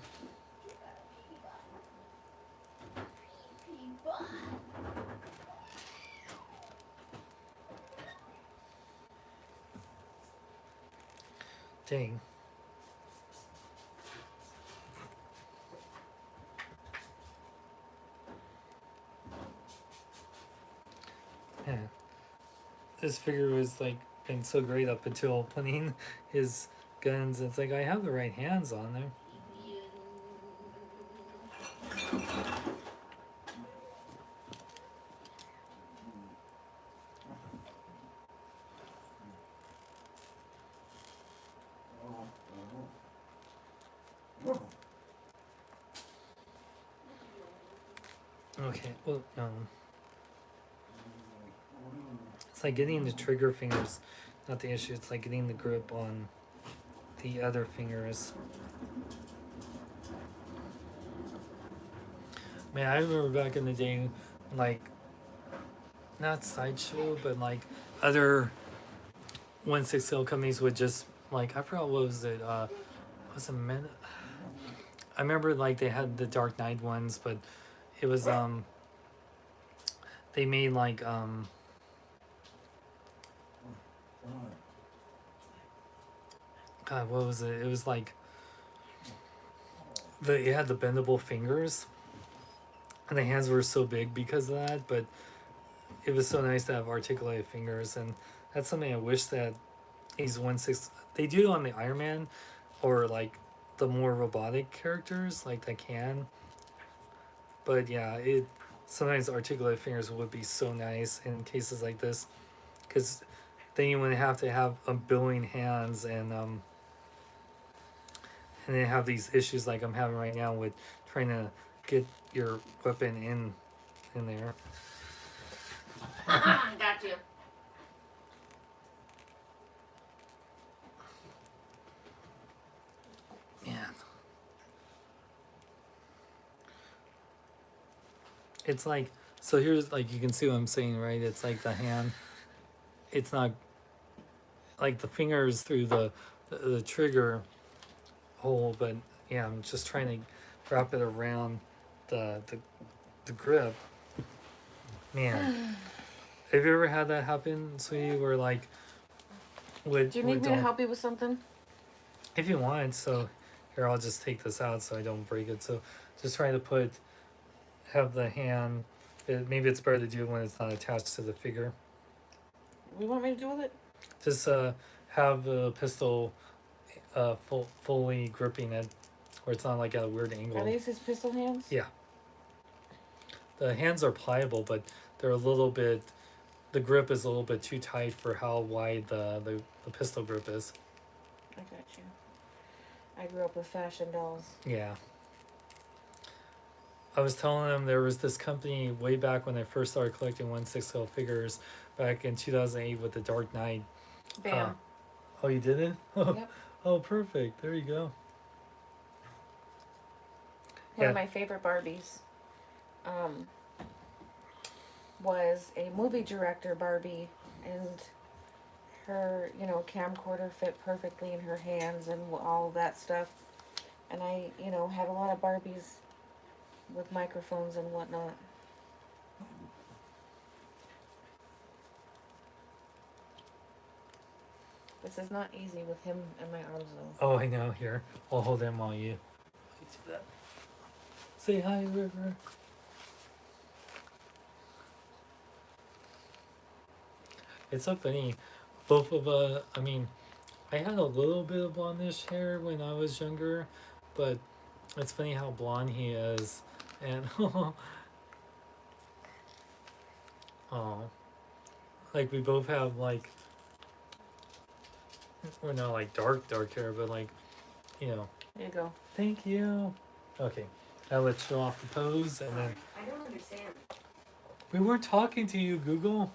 Dang. Yeah. This figure was like been so great up until putting his guns. It's like I have the right hands on there. Okay, well, it's like getting the trigger fingers, not the issue. It's like getting the grip on the other fingers. Man, I remember back in the day, like, not Sideshow, but like other 1/6 companies would just, like, I forgot what was it, was it I remember like they had the Dark Knight ones, but it was, they made like, God, what was it? It was like, it had the bendable fingers, and the hands were so big because of that, but it was so nice to have articulated fingers, and that's something I wish that these 1/6 they do on the Iron Man, or like the more robotic characters like that can. But yeah, it sometimes articulated fingers would be so nice in cases like this, because then you wouldn't have to have a billion hands and then have these issues like I'm having right now with trying to get your weapon in there. Got you. Man. It's like, so here's like, you can see what I'm saying, right? It's like the hand, it's not like the fingers through the trigger hole, but yeah, I'm just trying to wrap it around the grip. Man, have you ever had that happen, sweetie, where like with Do you need me to help you with something? if you want, so here, I'll just take this out so I don't break it. So just try to have the hand, maybe it's better to do it when it's not attached to the figure. What do you want me to do with it? Just have the pistol fully gripping it, where it's not like at a weird angle. Are these his pistol hands? Yeah. The hands are pliable, but they're a little bit, the grip is a little bit too tight for how wide the pistol grip is. I got you. I grew up with fashion dolls. Yeah. I was telling them there was this company way back when I first started collecting 1/6 figures back in 2008 with the Dark Knight. Bam. Oh, you did it? Yep. Oh, perfect. There you go. One of my favorite Barbies was a movie director Barbie, and her, camcorder fit perfectly in her hands and all of that stuff. And I, had a lot of Barbies with microphones and whatnot. This is not easy with him in my arms though. Oh, I know. Here, I'll hold him while you do that. Say hi, River. It's so funny. Both of I mean, I had a little bit of blondish hair when I was younger, but it's funny how blonde he is. And oh, like we both have like, we're not like dark hair, but like, you know. There you go. Thank you. Okay, now let's show off the pose, and then. I don't understand. We weren't talking to you, Google.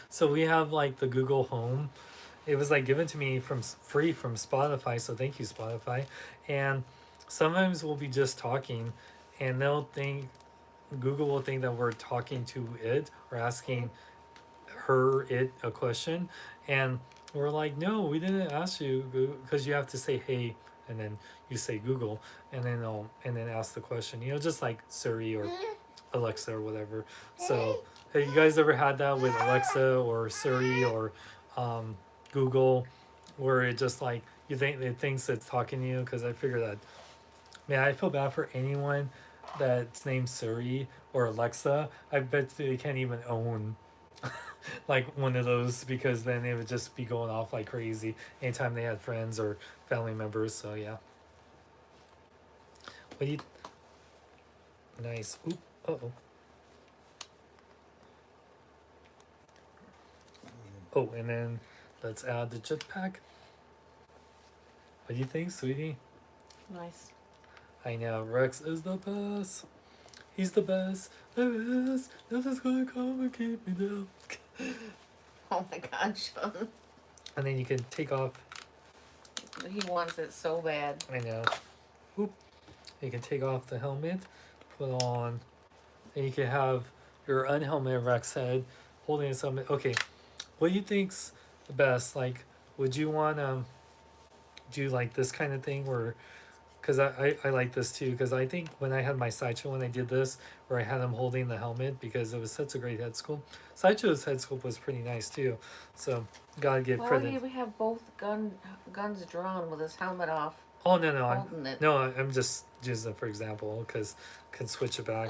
So we have like the Google Home. It was like given to me from free from Spotify, so thank you, Spotify. And sometimes we'll be just talking, and they'll think Google will think that we're talking to it or asking it a question, and we're like, no, we didn't ask you, because you have to say hey, and then you say Google, and then ask the question. Just like Siri or Alexa or whatever. So have you guys ever had that with Alexa or Siri or Google, where it just like you think it thinks it's talking to you? Because I figure that, man, I feel bad for anyone that's named Siri or Alexa. I bet they can't even own like one of those, because then they would just be going off like crazy anytime they had friends or family members. So yeah. What do you? Nice. Oop. Uh-oh. Oh, and then let's add the jetpack. What do you think, sweetie? Nice. I know, Rex is the best. He's the best. The best. Nothing's gonna come and keep me down. Oh my God, Sean. And then you can take off. He wants it so bad. I know. Oop. You can take off the helmet, put on, and you can have your unhelmeted Rex head holding his helmet. Okay, what do you think's the best? Like, would you want do like this kind of thing, where, because I like this too, because I think when I had my sideshow, when I did this, where I had him holding the helmet, because it was such a great head sculpt. Sideshow's head sculpt was pretty nice too, so gotta give credit. Well, we have both guns drawn with his helmet off. Oh no, Holding it. I'm just using it for example, because can switch it back.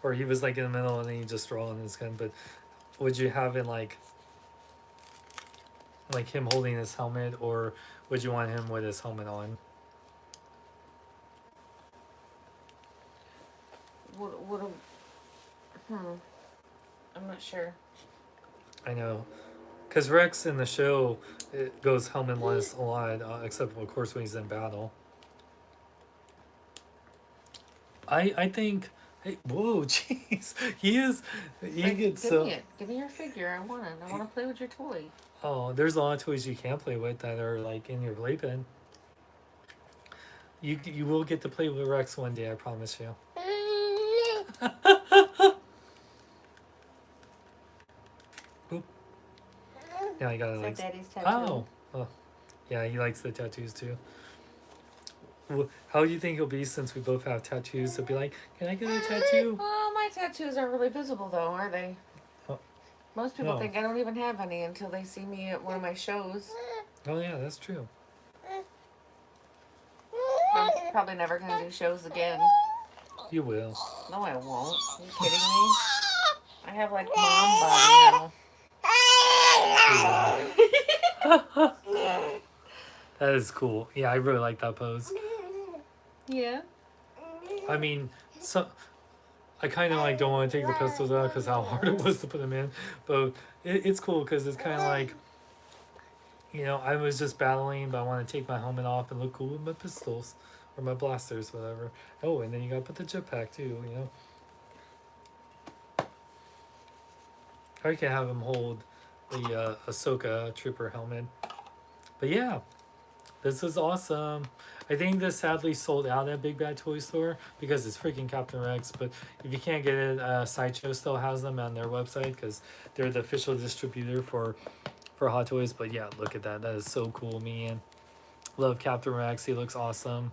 Or he was like in the middle and then he just rolling his gun. But would you have it like him holding his helmet, or would you want him with his helmet on? I'm not sure. I know, because Rex in the show, it goes helmetless a lot, except of course when he's in battle. I think. Hey, whoa, jeez, gets so. Give me your figure. I want it. I want to play with your toy. Oh, there's a lot of toys you can't play with that are like in your playpen. You will get to play with Rex one day, I promise you. Oop. Yeah, I got it. Like Daddy's tattoo. Oh, yeah, he likes the tattoos too. How do you think he'll be, since we both have tattoos? He'll be like, "Can I get a tattoo?" Oh, my tattoos aren't really visible though, are they? Oh, most people think I don't even have any until they see me at one of my shows. Oh yeah, that's true. I'm probably never gonna do shows again. You will. No, I won't. Are you kidding me? I have like mom body now. That is cool. Yeah, I really like that pose. Yeah. I mean, so I kind of like don't want to take the pistols out because how hard it was to put them in, but it's cool because it's kind of like, I was just battling, but I want to take my helmet off and look cool with my pistols or my blasters, whatever. Oh, and then you gotta put the jetpack too, Or you can have him hold the Ahsoka trooper helmet. But yeah, This is awesome. I think this sadly sold out at Big Bad Toy Store because it's freaking Captain Rex. But if you can't get it, Sideshow still has them on their website because they're the official distributor for Hot Toys. But yeah, look at that. That is so cool, man. Love Captain Rex. He looks awesome.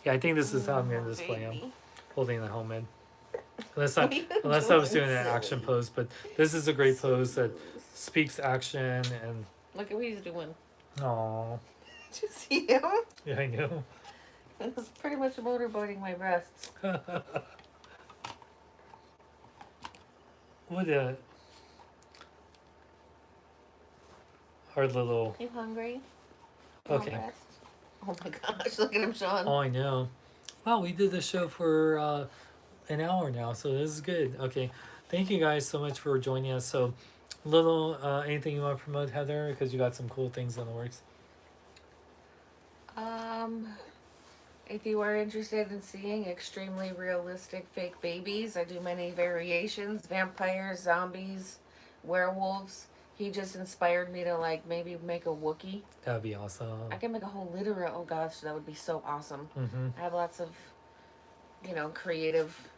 Yeah, I think this is how I'm gonna display him, Baby. holding the helmet. What are you Unless I was doing, doing an action silly? pose, but this is a great pose that speaks action and Look at what he's doing. oh Did you see him? yeah, I know. It was pretty much motorboating my breasts. What a hard little. You hungry? Okay. Breast? Oh my gosh! Look at him, Sean. Oh, I know. Wow, we did the show for an hour now, so this is good. Okay, thank you guys so much for joining us. So, little anything you want to promote, Heather, because you got some cool things in the works. If you are interested in seeing extremely realistic fake babies, I do many variations: vampires, zombies, werewolves. He just inspired me to like maybe make a Wookiee. That'd be awesome. I can make a whole litter. Oh gosh, that would be so awesome. Mm-hmm. I have lots of, creative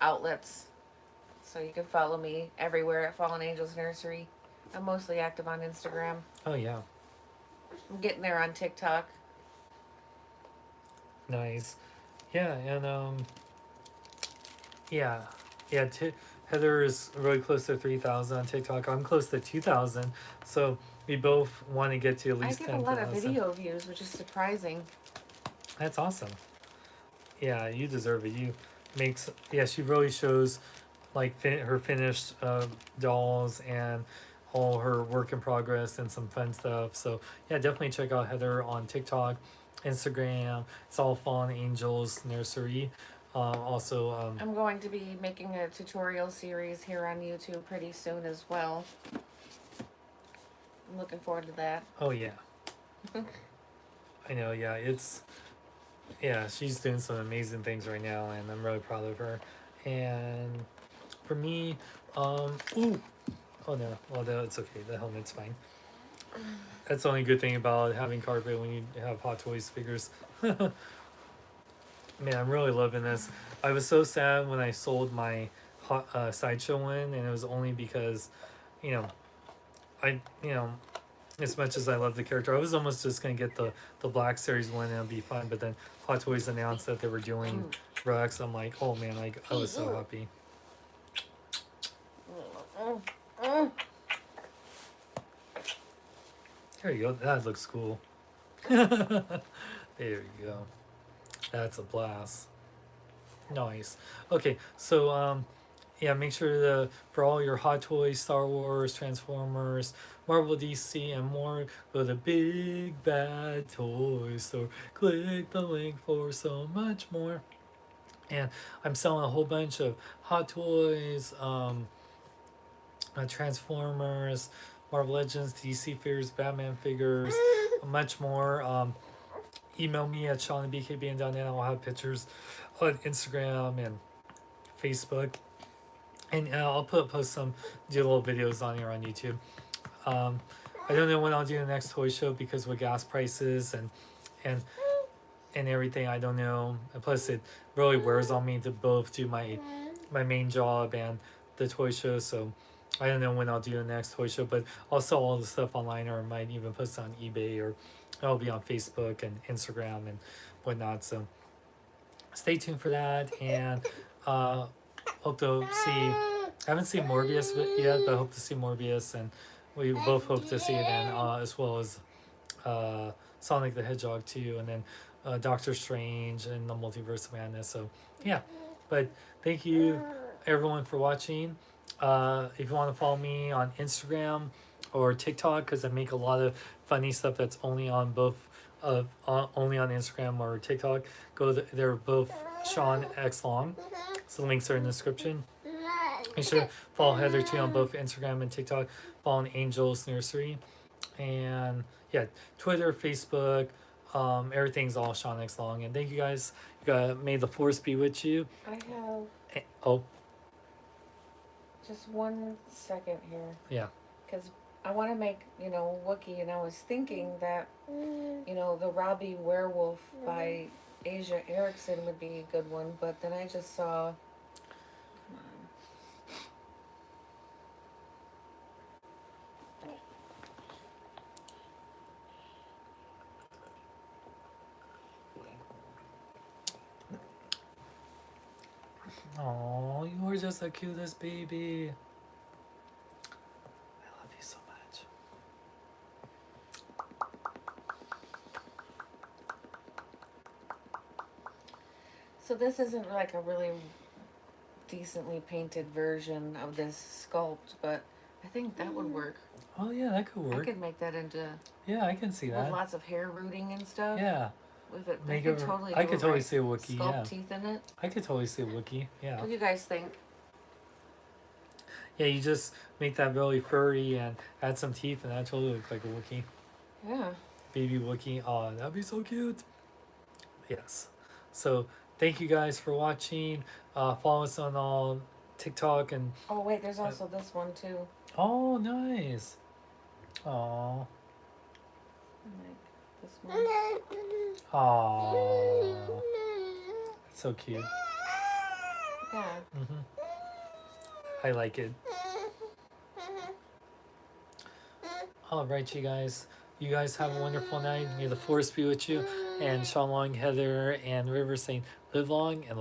outlets. So you can follow me everywhere at Fallen Angels Nursery. I'm mostly active on Instagram. Oh yeah, I'm getting there on TikTok. nice. Yeah, and yeah, yeah. Heather is really close to 3,000 on TikTok. I'm close to 2,000. So we both want to get to at I least get a 10,000. lot of video views, which is surprising. That's awesome. Yeah, you deserve it. Yeah, she really shows like her finished dolls and all her work in progress and some fun stuff. So yeah, definitely check out Heather on TikTok, Instagram. It's all Fallen Angels Nursery. Also, I'm going to be making a tutorial series here on YouTube pretty soon as well. I'm looking forward to that. oh yeah, I know. Yeah, she's doing some amazing things right now, and I'm really proud of her. And for me, ooh, oh no, well no, it's okay. The helmet's fine. That's the only good thing about having carpet when you have Hot Toys figures. Man, I'm really loving this. I was so sad when I sold my Sideshow one, and it was only because, you know, as much as I love the character, I was almost just gonna get the Black Series one and it'd be fun. But then Hot Toys announced that they were doing Rex. I'm like, oh man, I was so happy. There you go. That looks cool. There you go. That's a blast. Nice. Okay, so yeah, make sure for all your Hot Toys, Star Wars, Transformers, Marvel, DC, and more, go to Big Bad Toy Store. Click the link for so much more. And I'm selling a whole bunch of Hot Toys, Transformers, Marvel Legends, DC figures, Batman figures, much more. Email me at sean@bkbn.net. I'll have pictures on Instagram and Facebook. And I'll post do little videos on here on YouTube. I don't know when I'll do the next toy show because with gas prices and everything, I don't know. And plus, it really wears on me to both do my main job and the toy show. So I don't know when I'll do the next toy show, but I'll sell all the stuff online, or I might even post it on eBay, or I'll be on Facebook and Instagram and whatnot. So stay tuned for that, and hope to see. I haven't seen Morbius yet, but I hope to see Morbius, and we both hope to see it, and as well as Sonic the Hedgehog 2, and then Doctor Strange and the Multiverse of Madness. So yeah, but thank you everyone for watching. If you want to follow me on Instagram or TikTok, because I make a lot of funny stuff that's only on only on Instagram or TikTok, they're both Sean X Long. So the links are in the description. Make sure to follow Heather too on both Instagram and TikTok. Fallen Angels Nursery, and yeah, Twitter, Facebook, everything's all Sean X Long. And thank you guys. May the force be with you. I have Oh just 1 second here. yeah. Because I want to make, Wookiee, and I was thinking that, the Robbie Werewolf by Asia Erickson would be a good one, but then I just saw. Come Oh, you are just the cutest baby. I love you so much. So this isn't like a really decently painted version of this sculpt, but I think that would work. Oh yeah, that could I work. could make that into Yeah, I can see with that. lots of hair rooting and stuff. Yeah. With it, Make could it. totally. I do could it totally right. see a Wookiee. Sculpt Yeah. teeth in it. I could totally see a Wookiee. Yeah. What do you guys think? Yeah, you just make that really furry and add some teeth, and that totally look like a Wookiee. Yeah. Baby Wookiee. Oh, that'd be so cute. Yes. So thank you guys for watching. Follow us on all TikTok and. Oh wait, there's also this one too. Oh, nice. Oh. Like this one. Oh. So cute. Yeah. I like it. All right, you guys. You guys have a wonderful night. May the force be with you. And Sean Long, Heather, and River saying, live long and